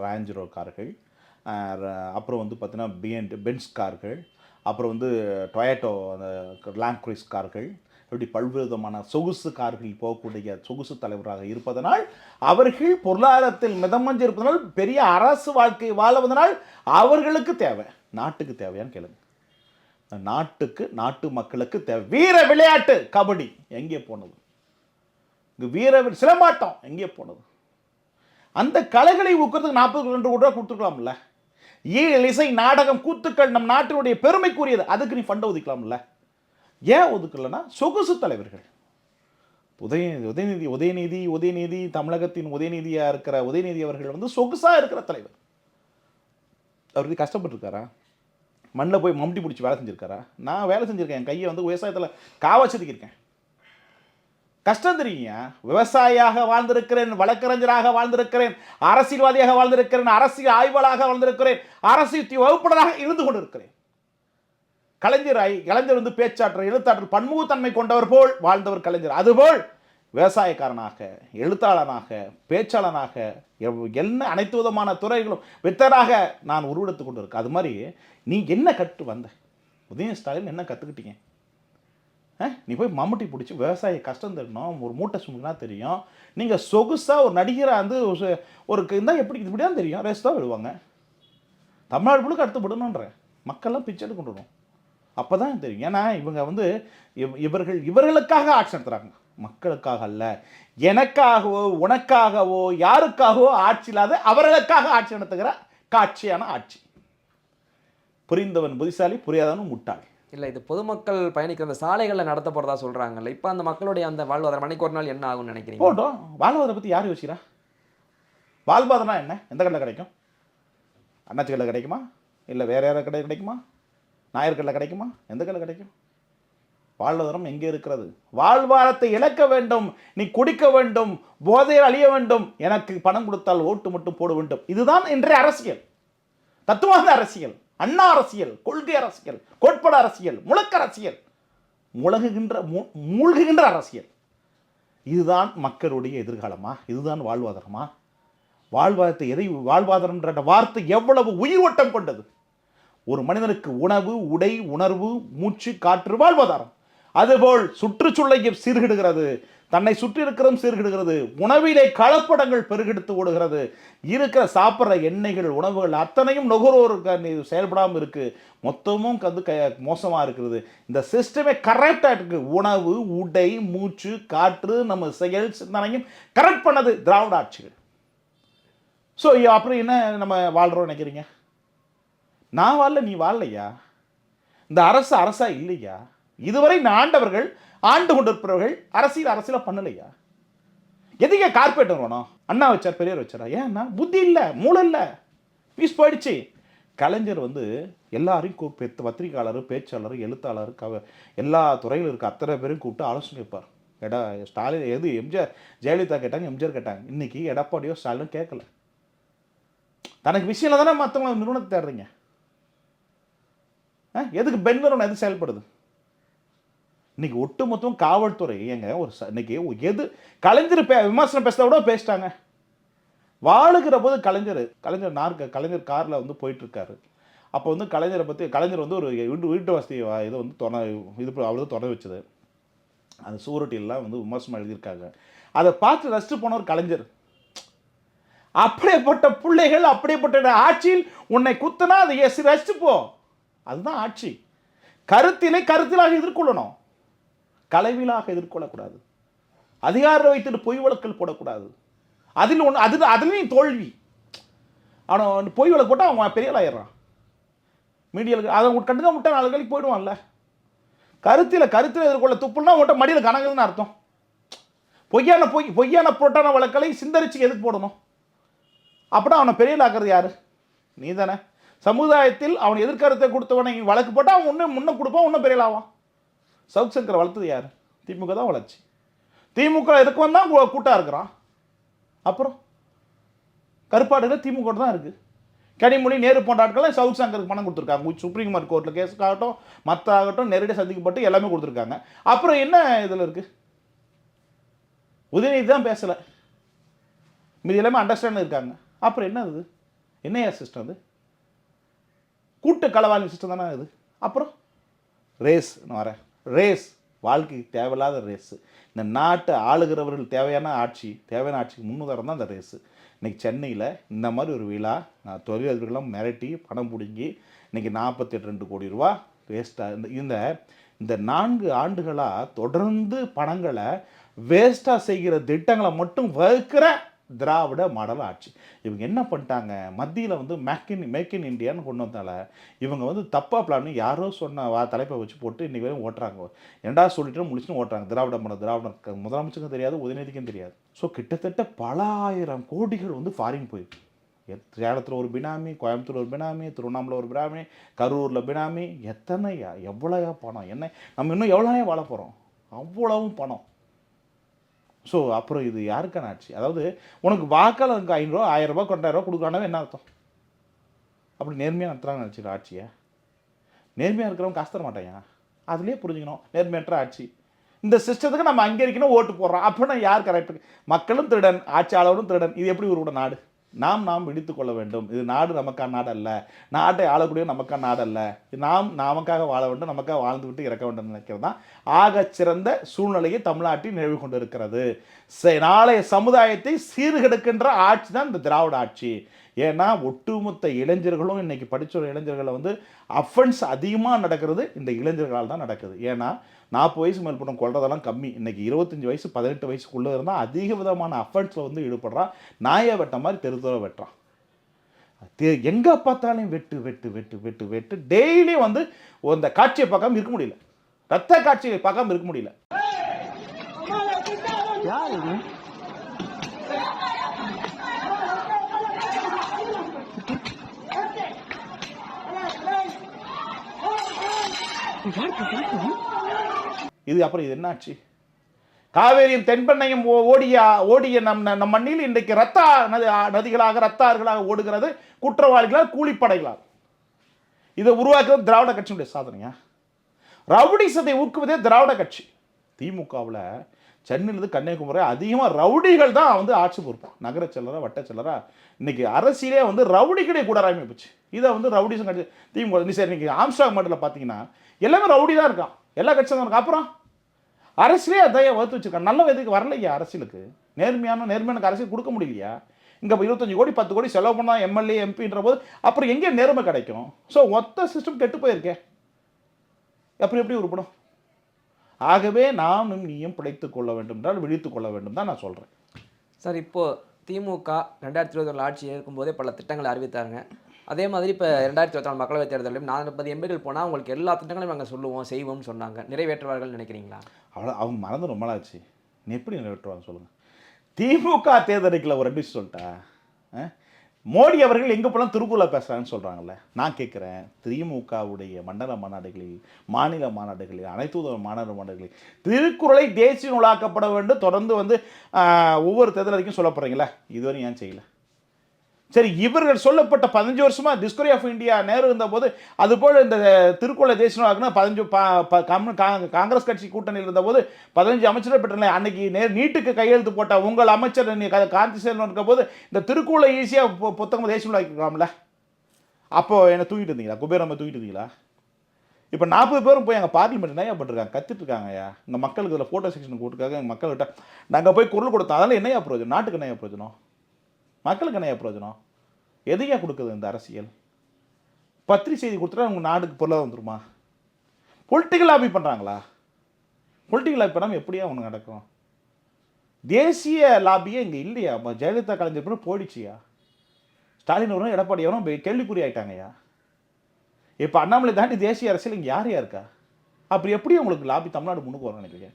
ரேஞ்ச் ரோவர் கார்கள், அப்புறம் வந்து பார்த்தீங்கன்னா பென்ஸ் கார்கள், அப்புறம் வந்து டொயேட்டோ அந்த லேண்ட் க்ரூஸ் கார்கள், இப்படி பல்வேறு விதமான சொகுசு கார்களில் போகக்கூடிய சொகுசு தலைவராக இருப்பதனால், அவர்கள் பொருளாதாரத்தில் மிதமஞ்சு இருப்பதனால், பெரிய அரசு வாழ்க்கை வாழ்வதனால் அவர்களுக்கு தேவை. நாட்டுக்கு தேவையான்னு கேளுங்க. நாட்டு மக்களுக்கு தேவை. வீர விளையாட்டு கபடி எங்கே போனது? இங்கே சிலம்பாட்டம் எங்கே போனது? அந்த கலைகளை ஊக்கிறதுக்கு 42 கோடி ரூபா கொடுத்துருக்கலாம்ல. இசை, நாடகம், கூத்துக்கள் நம் நாட்டினுடைய பெருமைக்குரியது. அதுக்கு நீ ஃபண்டை ஒதுக்கலாம்ல. ஏன் ஒதுக்கலன்னா சொகுசு தலைவர்கள். உதயநிதி தமிழகத்தின் உதயநிதியாக இருக்கிற உதயநிதி அவர்கள் வந்து சொகுசாக இருக்கிற தலைவர். அவருக்கு கஷ்டப்பட்டுருக்காரா? மண்ணில் போய் மம்டி பிடிச்சி வேலை செஞ்சுருக்காரா? நான் வேலை செஞ்சுருக்கேன். என் கையை வந்து விவசாயத்தில் காவ செதுக்கியிருக்கேன். கஷ்டம் தெரியுங்க. விவசாயியாக வாழ்ந்திருக்கிறேன், வழக்கறிஞராக வாழ்ந்திருக்கிறேன், அரசியல்வாதியாக வாழ்ந்திருக்கிறேன், அரசியல் ஆய்வாளராக வாழ்ந்திருக்கிறேன், அரசியல் வகுப்பாளராக இருந்து கொண்டிருக்கிறேன். கலைஞர் வந்து பேச்சாற்றல், எழுத்தாற்றல், பன்முகத்தன்மை கொண்டவர் போல் வாழ்ந்தவர் கலைஞர். அதுபோல் விவசாயக்காரனாக, எழுத்தாளனாக, பேச்சாளனாக, என்ன அனைத்து விதமான துறைகளும் வித்தராக நான் உருவெடுத்து கொண்டு இருக்கேன். அது மாதிரி நீ என்ன கற்று வந்த? உதய ஸ்டாலின் என்ன கற்றுக்கிட்டீங்க? நீ போய் மம்முட்டி பிடிச்சி விவசாய கஷ்டம் தெரியணும், ஒரு மூட்டை சுமக்குனா தெரியும். நீங்கள் சொகுசாக ஒரு நடிகராக வந்து ஒரு இருந்தால் எப்படி இப்படி தான் தெரியும். ரேஸ் தான் விடுவாங்க. தமிழ்நாடு முழுக்க அடுத்து விடணுன்ற மக்கள்லாம் பிச்சை எடுத்து கொண்டு வரும். அப்போ தான் தெரியும். ஏன்னா இவங்க வந்து இவர்களுக்காக ஆட்சி நடத்துகிறாங்க, மக்களுக்காக அல்ல. எனக்காகவோ உனக்காகவோ யாருக்காகவோ ஆட்சி இல்லாத அவர்களுக்காக ஆட்சி நடத்துகிற காட்சியான ஆட்சி. புரிந்தவன் புத்திசாலி, புரியாதவன் முட்டாள். இல்லை, இது பொதுமக்கள் பயணிக்கிற அந்த சாலைகளில் நடத்த போகிறதா சொல்கிறாங்கல்ல. இப்போ அந்த மக்களுடைய அந்த வாழ்வாதாரம் மணிக்கு ஒரு நாள் என்ன ஆகும்னு நினைக்கிறீங்க? போட்டோம். வாழ்வாதாரம் பற்றி யார் யோசிக்கிறா? வாழ்வாதாரம் என்ன? எந்த கடையில் கிடைக்கும்? அண்ணாச்சி கடையில் கிடைக்குமா? இல்லை வேறு யாராவது கடை கிடைக்குமா? நாயர் கடையில் கிடைக்குமா? எந்த கடையில் கிடைக்கும்? வாழ்வாதாரம் எங்கே இருக்கிறது? வாழ்வாதாரத்தை இழக்க வேண்டும், நீ குடிக்க வேண்டும், போதையில் அழிய வேண்டும், எனக்கு பணம் கொடுத்தால் ஓட்டு மட்டும் போட வேண்டும். இதுதான் இன்றைய அரசியல், தத்துவார்த்த அரசியல், அண்ணா அரசியல், கொள்கை அரசியல், கோட்பாடு அரசியல், முழக்க அரசியல், மூழ்குகின்ற அரசியல். இதுதான் மக்களுடைய எதிர்காலமா? இதுதான் வாழ்வாதாரமா? வாழ்வாதாரம்ன்ற வார்த்தை எவ்வளவு உயிர் ஓட்டம் கொண்டது. ஒரு மனிதனுக்கு உணவு, உடை, உணர்வு, மூச்சு, காற்று வாழ்வாதாரம். அதுபோல் சுற்றுச்சூழலையும் சீர்கிடுகிறது, தன்னை சுற்றி இருக்கிறதும் சீர்கிடுகிறது, உணவிலே கலப்படங்கள் பெருகெடுத்து ஓடுகிறது, இருக்கிற சாப்பிட்ற எண்ணெய்கள், உணவுகள் அத்தனையும் நுகர்வோருக்கு செயல்படாமல் இருக்குது, மொத்தமும் வந்து மோசமாக இருக்கிறது. இந்த சிஸ்டமே கரெக்டாக இருக்குது. உணவு, உடை, மூச்சு, காற்று, நம்ம செயல் சிந்தனையும் கரெக்ட் பண்ணது திராவிட ஆட்சிகள். ஸோ அப்புறம் என்ன நம்ம வாழ்கிறோம் நினைக்கிறீங்க? நான் வாழல, நீ வாழலையா? இந்த அரசா இல்லையா? இதுவரை ஆண்டவர்கள், ஆண்டு கொண்டிருப்பவர்கள் அரசியலை பண்ணலையா? எதுக்கே கார்பரேட் வேணும்? அண்ணா வச்சார், பெரியார் வச்சாரா? ஏன்னா புத்தி இல்லை, மூளை இல்லை, பீஸ் போயிடுச்சு. கலைஞர் வந்து எல்லாரையும் கூப்பிட்டு பத்திரிகையாளர், பேச்சாளர், எழுத்தாளர், எல்லா துறையில் இருக்க அத்தனை பேரும் கூப்பிட்டு ஆலோசனை வைப்பார். ஸ்டாலின் எம்ஜிஆர் ஜெயலலிதா கேட்டாங்க, எம்ஜிஆர் கேட்டாங்க. இன்னைக்கு எடப்பாடியோ ஸ்டாலினும் கேட்கல. தனக்கு விஷயம் தானே மற்றவங்க நிறுவனத்தை தேடுறீங்க. எதுக்கு பெண் நிறுவனம் எது செயல்படுது? இன்னைக்கு ஒட்டுமொத்தம் காவல்துறை ஏங்க இன்னைக்கு எது கலைஞர் விமர்சனம் பேசுறத விட பேசிட்டாங்க. வாழுகிற போது கலைஞர் காரில் வந்து போயிட்டு இருக்காரு. அப்போ வந்து கலைஞர் வந்து ஒரு வீட்டு வசதி இதை வந்து அவ்வளோ தொடர வச்சது. அந்த சூரட்டிலாம் வந்து விமர்சனம் எழுதியிருக்காங்க. அதை பார்த்து ரசித்து போன ஒரு கலைஞர். அப்படிப்பட்ட பிள்ளைகள், அப்படிப்பட்ட ஆட்சியில் உன்னை குத்துனா அதை ரசித்து போ. அதுதான் ஆட்சி. கருத்திலாக எதிர்கொள்ளணும், கலைவிலாக எதிர்கொள்ளக்கூடாது. அதிகாரம் வைத்துட்டு பொய் வழக்கல் போடக்கூடாது. அதுலேயும் தோல்வி. அவன் பொய் வழக்கு போட்டால் அவன் பெரிய ஆயிடுறான். மீடியாவுக்கு அதை கண்டுக்க விட்டா 4 நாளைக்கு போயிடுவான்ல. கருத்தில் எதிர்கொள்ள துப்புனா உன்ட்ட மடியில் கணக்குதுன்னு அர்த்தம். பொய்யான புரட்டான வழக்கலை சிந்தரிச்சு எதுக்கு போடணும்? அப்படின்னா அவனை பெரிய ஆக்குறது யாரு? நீ தானே. சமுதாயத்தில் அவன் எதிர்கருத்தை கொடுத்தவனை வழக்கு போட்டால் அவன் முன்ன கொடுப்பான், இன்னும் பெரிய ஆவான். சவுக் சங்கரை வளர்த்தது யார்? திமுக தான் வளர்ச்சி. திமுக இருக்கவன் தான் கூட்டாக இருக்கிறான். அப்புறம் கருப்பாடுகள் திமுக தான் இருக்குது. கனிமொழி, நேரு போன்ற ஆட்கள் சவுக் சங்கருக்கு பணம் கொடுத்துருக்காங்க. சுப்ரீம் கோர்ட்டில் கேஸுக்காகட்டும் மற்ற ஆகட்டும் நேரடியாக சந்திக்கப்பட்டு எல்லாமே கொடுத்துருக்காங்க. அப்புறம் என்ன இதில் இருக்குது? உதயநிதி தான் பேசலை, மீது எல்லாமே அண்டர்ஸ்டாண்ட் இருக்காங்க. அப்புறம் என்ன இது? என்னையா சிஸ்டம் அது? கூட்டு களவாணி சிஸ்டம் தானே இது. அப்புறம் ரேஸ் வாழ்க்கைக்கு தேவையில்லாத ரேஸு. இந்த நாட்டை ஆளுகிறவர்கள் தேவையான ஆட்சிக்கு முன்னுதாரணம் தான் இந்த ரேஸு. இன்றைக்கி சென்னையில் இந்த மாதிரி ஒரு விழா, தொழிலதிபர்களெலாம் மிரட்டி பணம் பிடுங்கி இன்றைக்கி 48 கோடி ரூபா வேஸ்ட்டாக இந்த 4 ஆண்டுகளாக தொடர்ந்து பணங்களை வேஸ்ட்டாக செய்கிற திட்டங்களை மட்டும் வகுக்கிற திராவிட மாடல் ஆட்சி. இவங்க என்ன பண்ணிட்டாங்க, மத்தியில் வந்து மேக் இன் இண்டியான்னு கொண்டு வந்தால இவங்க வந்து தப்பாக பிளான் யாரோ சொன்ன தலைப்பை வச்சு போட்டு இன்றைக்கி வரையும் ஓட்டுறாங்க. 2வது சொல்லிட்டு முடிச்சுன்னு ஓட்டுறாங்க. திராவிட முதலமைச்சருக்கும் தெரியாது, உதயநிதிக்கும் தெரியாது. ஸோ கிட்டத்தட்ட பல ஆயிரம் கோடிகள் வந்து ஃபாரின் போயிருக்கு. சேலத்தில் ஒரு பினாமி, கோயம்புத்தூர் ஒரு பினாமி, திருவண்ணாமலை ஒரு பினாமி, கரூரில் பினாமி. எவ்வளோயா பணம்? என்ன நம்ம இன்னும் எவ்வளோயா வாழ போகிறோம்? அவ்வளவும் பணம். ஸோ அப்புறம் இது யாருக்கான ஆட்சி? அதாவது உனக்கு வாக்கால் 500 ரூபா 1000 ரூபா 2000 ரூபா கொடுக்குறானவே என்ன அர்த்தம்? அப்படி நேர்மையாக நடத்துகிறாங்க நினச்சிக்கிற ஆட்சியை. நேர்மையாக இருக்கிறவங்க காசு தர மாட்டாங்க. அதுலேயே புரிஞ்சுக்கணும் நேர்மையற்ற ஆட்சி. இந்த சிஸ்டத்துக்கு நம்ம அங்கீகரிக்கணும், ஓட்டு போடுறோம். அப்படின்னா யார் கரெக்டு? மக்களும் திருடன், ஆட்சியாளரும் திருடன். இது எப்படி ஒரு நாடு? நாம் விடுத்து கொள்ள வேண்டும். இது நாடு நமக்கான நாடு அல்ல, நாட்டை ஆளக்கூடிய நமக்கான நாடு அல்ல. நமக்காக வாழ வேண்டும், நமக்காக வாழ்ந்து விட்டு இறக்க வேண்டும் நினைக்கிறது தான் ஆக சிறந்த சூழ்நிலையை தமிழ்நாட்டில் நிலவி கொண்டு இருக்கிறது. நாளைய சமுதாயத்தை சீர்கெடுக்கின்ற ஆட்சி தான் இந்த திராவிட ஆட்சி. ஏன்னா ஒட்டுமொத்த இளைஞர்களும் இன்னைக்கு படித்த இளைஞர்களை வந்து அஃபென்ஸ் அதிகமாக நடக்கிறது இந்த இளைஞர்களால் தான் நடக்குது. ஏன்னா 40 வயசு மேற்பட்டம் கொள்றதெல்லாம் கம்மி. இன்றைக்கி 25 வயசு 18 வயசுக்குள்ளே இருந்தால் அதிக விதமான அஃபென்ஸில் வந்து ஈடுபடுறான். நாயை வெட்ட மாதிரி தெருத்தர வெட்டுறான். எங்கே பார்த்தாலும் வெட்டு டெய்லி வந்து அந்த காட்சியை பார்க்காம இருக்க முடியல. ரத்த காட்சியை பார்க்காம இருக்க முடியல. இது அப்புறம் இது என்ன ஆச்சு? காவேரியும் தென்பெண்ணையும் ஓடிய நம் மண்ணில் இன்றைக்கு ரத்த நதிகளாக ரத்த ஆறுகளாக ஓடுகிறது குற்றவாளிகளால் கூலிப்படைகளால். இதை உருவாக்குறது திராவிட கட்சியினுடைய சாதனையா? ரவுடிசத்தை ஊக்குவதே திராவிட கட்சி. திமுகவில் சென்னையிலிருந்து கன்னியாகுமரி அதிகமாக ரவுடிகள் தான் வந்து ஆட்சி பொறுப்போம். நகர செல்லரா வட்ட செல்லரா இன்னைக்கு அரசியலே வந்து ரவுடிகளே கூட போச்சு. இதை வந்து ரவுடிசம் கட்சி திமுக. சரி, இன்னைக்கு ஆம்ஸ்டாங் மாடலில் பார்த்தீங்கன்னா எல்லாமே ரவுடி தான் இருக்கான், எல்லா கட்சியும் தான் இருக்கான். அப்புறம் அரசியலே அதையே வகுத்து வச்சிருக்காங்க. நல்ல விதத்துக்கு வரலையா அரசியலுக்கு? நேர்மையான அரசியல் கொடுக்க முடியலையா? இங்கே 25 கோடி 10 கோடி செலவு பண்ணால் எம்எல்ஏ எம்பின்ற போது அப்புறம் எங்கே நேர்மை கிடைக்கும்? ஸோ மொத்த சிஸ்டம் கெட்டு போயிருக்கேன். எப்படி உருப்படும்? ஆகவே நானும் நீயும் பிழைத்துக் கொள்ள வேண்டும் என்றால் விழித்துக் கொள்ள வேண்டும் தான் நான் சொல்கிறேன். சார், இப்போது திமுக 2021 ஆட்சி இருக்கும்போதே பல திட்டங்களை அறிவித்தாங்க. அதே மாதிரி இப்போ 2024 மக்களவைத் தேர்தலையும் 40 எம்பிகள் போனால் அவங்களுக்கு எல்லா திட்டங்களையும் நாங்கள் சொல்லுவோம் செய்வோம்னு சொன்னாங்க. நிறைவேற்றுவார்கள் நினைக்கிறீங்களா? அவங்க மறந்து ரொம்ப நாளாச்சு. நீ எப்படி நிறைவேற்றுவாங்க சொல்லுங்கள்? திமுக தேர்தலுக்குள்ள ஒரு விஷயம் சொல்லிட்டா, மோடி அவர்கள் எங்கே போனால் திருக்குறளை பேசுகிறாங்கன்னு சொல்கிறாங்கல்ல. நான் கேட்குறேன், திமுகவுடைய மண்டல மாநாடுகளில், மாநில மாநாடுகளில், அனைத்து மாநில மாநாடுகளில் திருக்குறளை தேசிய நூலாக்கப்பட வேண்டும் தொடர்ந்து வந்து ஒவ்வொரு தேர்தல் வரைக்கும் சொல்ல போகிறீங்களா? இதுவரை ஏன் செய்யலை? சரி, இவர்கள் சொல்லப்பட்ட 15 வருஷமா டிஸ்கவரி ஆஃப் இந்தியா நேரு இருந்தபோது, அதுபோல் இந்த திருக்குறளை தேசியமாக்குனா 15 காங்கிரஸ் கட்சி கூட்டணியில் இருந்தபோது 15 அமைச்சர்கள் பெற்றன. அன்னைக்கு நீட்டுக்கு கையெழுத்து போட்ட உங்கள் அமைச்சர் காந்தி செல்வன் இருக்கும்போது இந்த திருக்குறளை ஈஸியாக புத்தகம் தேசியமாக்கலாம்ல. அப்போ என்ன தூக்கிட்டு இருந்தீங்களா? குபேரம்மா தூக்கிட்டு இருந்தீங்களா? இப்போ 40 பேரும் போய் எங்கள் பார்லிமெண்ட் என்னையா பண்ணிருக்காங்க, கற்றுட்டு இருக்காங்கய்யா. எங்கள் மக்களுக்கு இதில் ஃபோட்டோ செக்ஷன் கொடுத்துருக்காங்க. எங்கள் மக்கள்கிட்ட நாங்கள் போய் குரல் கொடுத்தோம். அதனால் என்னையா பிரயோஜனம்? நாட்டுக்கு என்னையா பிரயோஜனம்? மக்களுக்கு என்னையா பிரயோஜனம்? எதையா கொடுக்குது இந்த அரசியல்? பத்திரிகை செய்தி கொடுத்துட்டா உங்கள் நாட்டுக்கு பொருளாதாரம் வந்துருமா? பொலிட்டிக்கல் லாபி பண்ணுறாங்களா? பொலிட்டிக்கல் லாபி பண்ணாமல் எப்படியா ஒன்று நடக்கும்? தேசிய லாபியே இங்கே இல்லையா? ஜெயலலிதா கலைஞர் போயிடுச்சியா? ஸ்டாலின் வரும், எடப்பாடி வரும், கேள்விக்குறி ஆயிட்டாங்கய்யா. இப்போ அண்ணாமலை தாண்டி தேசிய அரசியல் இங்கே யார் இருக்கா? அப்படி எப்படி உங்களுக்கு லாபி தமிழ்நாடு முன்னுக்கு வரணும்னு நினைக்கிறீங்க?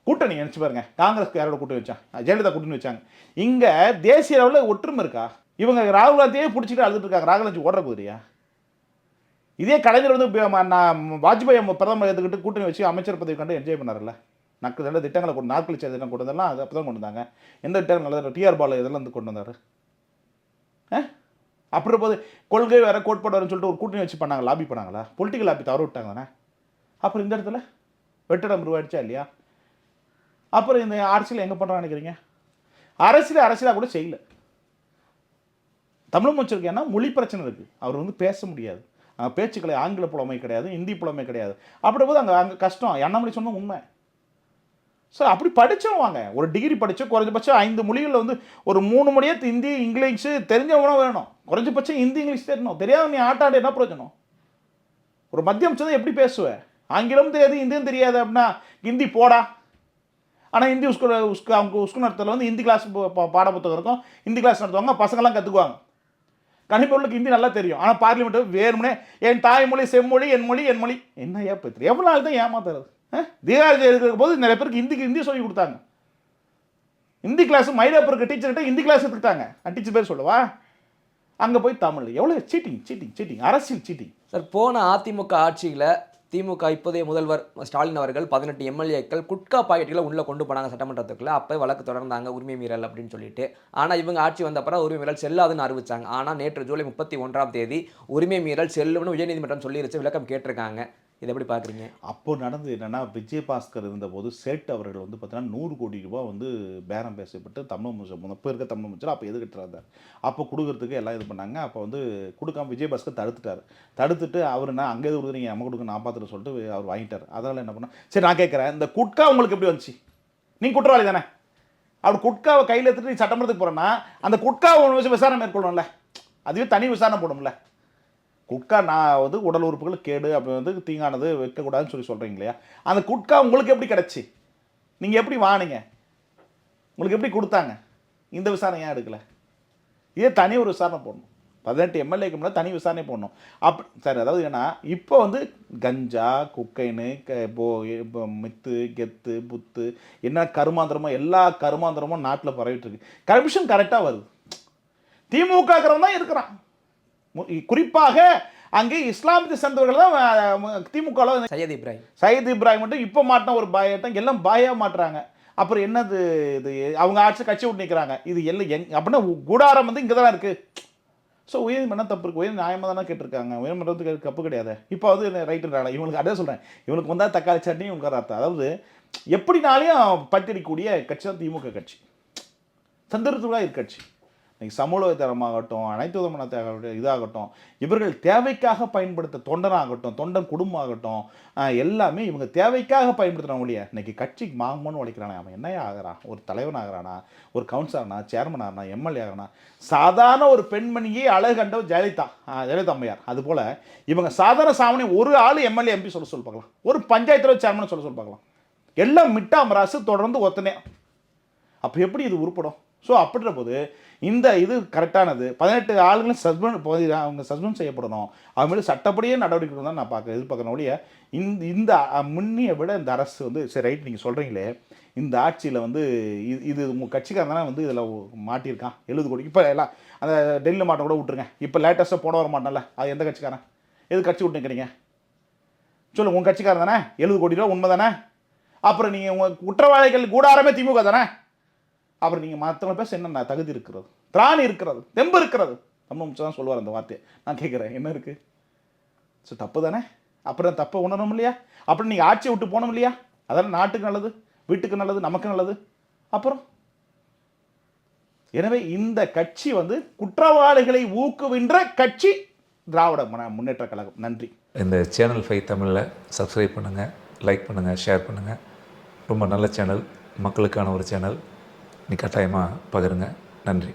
கூட்டணி நினச்சி பாருங்க. காங்கிரஸ்க்கு யாரோட கூட்டணி வச்சாங்க? ஜெயலலிதா கூட்டணி வச்சாங்க. இங்கே தேசிய அளவில் ஒற்றுமை இருக்கா? இவங்க ராகுல் காந்தியே பிடிச்சிட்டு அழுதுட்டு இருக்காங்க. ராகுல் காந்தி ஓடுற குதிரையா? இதே கலைஞர் வந்து வாஜ்பாய் பிரதமர் எடுத்துக்கிட்டு கூட்டணி வச்சு அமைச்சர் பதவி கண்டு என்ஜாய் பண்ணார்ல. நல்ல திட்டங்களை கொண்டு நாற்கழிச்ச திட்டம் கொண்டு வந்தாலும் அது அப்போ தான் கொண்டு வந்தாங்க. எந்த திட்டம் நல்லது? டிஆர் பாலு இதெல்லாம் வந்து கொண்டு வந்தார். அப்படி போது கொள்கை வேறு கோட்பாடு வரும்னு சொல்லிட்டு ஒரு கூட்டணி வச்சு பண்ணாங்க, லாபி பண்ணாங்களா? பொலிட்டிக்கல் லாபி தவற விட்டாங்க தானே. அப்புறம் இந்த இடத்துல வெற்றிடம் உருவாயிடுச்சா இல்லையா? அப்புறம் இந்த அரசியல் எங்கே பண்ணுறான்னு நினைக்கிறீங்க? அரசியலாக கூட செய்யல. தமிழ் அமைச்சருக்கு ஏன்னா மொழி பிரச்சனை இருக்குது. அவர் வந்து பேச முடியாது. பேச்சுக்களை ஆங்கில புலமை கிடையாது, இந்தி புலமை கிடையாது. அப்படி போது அங்கே கஷ்டம். அண்ணாமலை சொன்ன உண்மை. ஸோ அப்படி படித்தவங்க ஒரு டிகிரி படித்து குறைஞ்சபட்சம் 5 மொழிகளில் வந்து ஒரு 3 மொழியே ஹிந்தி இங்கிலீஷு தெரிஞ்சவனும் வேணும். குறைஞ்சபட்சம் ஹிந்தி இங்கிலீஷ் தெரியணும். தெரியாத நீ ஆட்டாடு என்ன பிரயோஜனம்? ஒரு மத்திய அமைச்சர் எப்படி பேசுவேன்? ஆங்கிலம் தெரியாது, ஹிந்தியும் தெரியாது அப்படின்னா ஹிந்தி போடா. ஆனால் ஹிந்தி உஸ்கு நடத்தல வந்து ஹிந்தி கிளாஸ் பாட புத்தகம் இருக்கும். ஹிந்தி கிளாஸ் நடத்துவாங்க, பசங்கள்லாம் கற்றுக்குவாங்க. கணிப்பொருளுக்கு ஹிந்தி நல்லா தெரியும். ஆனால் பார்லிமெண்ட் வேறுமனே என் தாய்மொழி செம்மொழி என் மொழி என்ன ஏற்படுத்து? எவ்வளோ நாள் தான் ஏமாத்துறது? பீகார் இருக்கிற போது நிறைய பேருக்கு ஹிந்தி சொல்லி கொடுத்தாங்க. ஹிந்தி கிளாஸ் மயிலாப்பூருக்கு டீச்சர்கிட்ட ஹிந்தி கிளாஸ் எடுத்துக்கிட்டாங்க. டீச்சர் பேர் சொல்லவா? அங்கே போய் தமிழ் எவ்வளோ சீட்டிங் அரசியல் சீட்டிங். சார், போன அதிமுக ஆட்சியில் திமுக இப்போதைய முதல்வர் ஸ்டாலின் அவர்கள் 18 எம்எல்ஏக்கள் குட்கா பாக்கெட்டுகளை உள்ளே கொண்டு போனாங்க சட்டமன்றத்துக்குள்ள. அப்போ வழக்கு தொடர்ந்தாங்க உரிமை மீறல் அப்படின்னு சொல்லிட்டு. ஆனால் இவங்க ஆட்சி வந்த அப்புறம் உரிமை மீறல் செல்லாதுன்னு அறிவிச்சாங்க. ஆனால் நேற்று ஜூலை 31ஆம் தேதி உரிமை மீறல் செல்லும்னு உயர்நீதிமன்றம் சொல்லிருச்சு, விளக்கம் கேட்டிருக்காங்க. இதை எப்படி பார்க்குறீங்க? அப்போ நடந்தது என்னென்னா, விஜயபாஸ்கர் இருந்தபோது சேட் அவர்கள் வந்து பார்த்தீங்கன்னா 100 கோடி ரூபாய் வந்து பேரம் பேசப்பட்டு தமிழ் அமைச்சர் இப்போ இருக்க தமிழ் அமைச்சர் அப்போ எதுக்கிட்டு அப்போ கொடுக்குறதுக்கு எல்லாம் இது பண்ணாங்க. அப்போ வந்து கொடுக்காம விஜயபாஸ்கர் தடுத்துட்டு அவர் நான் அங்கே எது கொடுக்குறீங்க நம்ம கொடுக்க நான் பார்த்துட்டு சொல்லிட்டு அவர் வாங்கிட்டார். அதனால் என்ன பண்ணால் சரி நான் கேட்குறேன், இந்த குட்கா உங்களுக்கு எப்படி வந்துச்சு? நீங்கள் குற்றவாளி தானே? அப்படி குட்காவை கையில் எடுத்துட்டு நீ சட்டமன்றத்துக்கு போகிறேன்னா அந்த குட்காவை விசாரணை மேற்கொள்ளணும்ல. அதுவே தனி விசாரணை போடும்ல. குட்கா நான் வந்து உடல் உறுப்புகள் கேடு அப்படி வந்து தீங்கானது வைக்கக்கூடாதுன்னு சொல்கிறீங்க இல்லையா? அந்த குட்கா உங்களுக்கு எப்படி கிடச்சி? நீங்கள் எப்படி வாங்கினீங்க? உங்களுக்கு எப்படி கொடுத்தாங்க? இந்த விசாரணை ஏன் எடுக்கலை? இதே தனி ஒரு விசாரணை போடணும். 18 எம்எல்ஏக்கு முன்னாடி தனி விசாரணை போடணும். சரி, அதாவது ஏன்னா இப்போ வந்து கஞ்சா குக்கைனு இப்போ மித்து கெத்து புத்து என்ன கருமாந்திரமோ எல்லா கருமாந்திரமும் நாட்டில் பரவிட்டு இருக்கு. கமிஷன் கரெக்டாக வருது. திமுகங்கிறவன் தான் இருக்கிறான். குறிப்பாக அங்கே இஸ்லாமத்தை சேர்ந்தவர்கள் தான் திமுக. சையத் இப்ராஹிம் மட்டும் இப்போ மாட்டின ஒரு பாயத்தான் எல்லாம் பாயாக மாட்டுறாங்க. அப்புறம் என்னது இது? அவங்க ஆட்சி கட்சி விட்டு நிற்கிறாங்க. இது எல்லாம் அப்படின்னா கூடாரம் வந்து இங்கே தான் இருக்குது. ஸோ உயர்நீதிமன்றம் தப்பு இருக்குது. உயர் நியாயமாக தானே கேட்டிருக்காங்க. உயர்நீதிமன்றத்துக்கு தப்பு கிடையாது. இப்போ வந்து ரைட்டுன்றாங்க. இவங்களுக்கு அதே சொல்கிறேன், இவங்களுக்கு வந்தால் தக்காளி சட்னி இவங்களுக்கு அர்த்தம். அதாவது எப்படினாலையும் பட்டியடிக்கூடிய கட்சி தான் திமுக கட்சி. சந்தர்ப்பத்துக்காக இரு கட்சி. இன்றைக்கி சமூக தரமாகட்டும், அனைத்து விதமான இதாகட்டும், இவர்கள் தேவைக்காக பயன்படுத்த தொண்டனாகட்டும், தொண்டன் குடும்பம் ஆகட்டும், எல்லாமே இவங்க தேவைக்காக பயன்படுத்துகிறவங்க இல்லையா? இன்றைக்கி கட்சிக்கு மாங்கன்னு உழைக்கிறானே, அவன் என்னையா ஆகிறான்? ஒரு தலைவன் ஆகிறானா, ஒரு கவுன்சிலர்னா, சேர்மன் ஆகிறானா, எம்எல்ஏ ஆகிறானா? சாதாரண ஒரு பெண்மணியே அழகு கண்டவர் ஜெயலலிதா அம்மையார். அதுபோல் இவங்க சாதாரண சாமானிய ஒரு ஆள் எம்எல்ஏ எம்பி சொல்ல பார்க்கலாம், ஒரு பஞ்சாயத்தில் சேர்மன் சொல்ல பார்க்கலாம். எல்லாம் மிட்டா மராசு தொடர்ந்து ஒத்தனே. அப்போ எப்படி இது உருப்படும்? ஸோ அப்படின்ற போது இந்த இது கரெக்டானது. 18 ஆளுங்களும் அவங்க சஸ்பெண்ட் செய்யப்படணும். அவங்க மேலே சட்டப்படியே நடவடிக்கை தான் நான் எதிர்பார்க்கணும் ஒழிய இந்த முன்னியை விட இந்த அரசு வந்து சரி ரைட் நீங்கள் சொல்கிறீங்களே, இந்த ஆட்சியில் வந்து இது உங்கள் கட்சிக்காரன் தானே வந்து இதில் மாட்டியிருக்கான் 70 கோடி. இப்போ எல்லாம் அந்த டெல்லியில் மாட்ட கூட விட்டுருங்க. இப்போ லேட்டஸ்ட்டாக போட வர மாட்டேன்ல, அது எந்த கட்சிக்காரன்? எது கட்சி விட்டு நிற்கிறீங்க சொல்லுங்கள்? உங்கள் கட்சிக்காரன் தானே? 70 கோடி ரூபா உண்மை தானே? அப்புறம் நீங்கள் உங்கள் குற்றவாளிகள் கூடாரமே திமுக தானே? அப்புறம் நீங்கள் மற்றவங்க பேச என்ன தகுதி இருக்கிறது? திராணி இருக்கிறது, தெம்பு இருக்கிறது. தமிழ் தான் சொல்லுவார் அந்த வார்த்தையை. நான் கேட்குறேன், என்ன இருக்குது? ஸோ தப்பு தானே? அப்புறம் தப்பை உணரணும் இல்லையா? அப்புறம் நீங்கள் ஆட்சியை விட்டு போகணும் இல்லையா? அதெல்லாம் நாட்டுக்கு நல்லது, வீட்டுக்கு நல்லது, நமக்கு நல்லது. அப்புறம் எனவே இந்த கட்சி குற்றவாளிகளை ஊக்குவின்ற கட்சி திராவிட முன்னேற்ற கழகம். நன்றி. இந்த சேனல் 5 தமிழில் சப்ஸ்கிரைப் பண்ணுங்கள், லைக் பண்ணுங்கள், ஷேர் பண்ணுங்கள். ரொம்ப நல்ல சேனல், மக்களுக்கான ஒரு சேனல். நீ கட்டாயமாக பகிருங்க. நன்றி.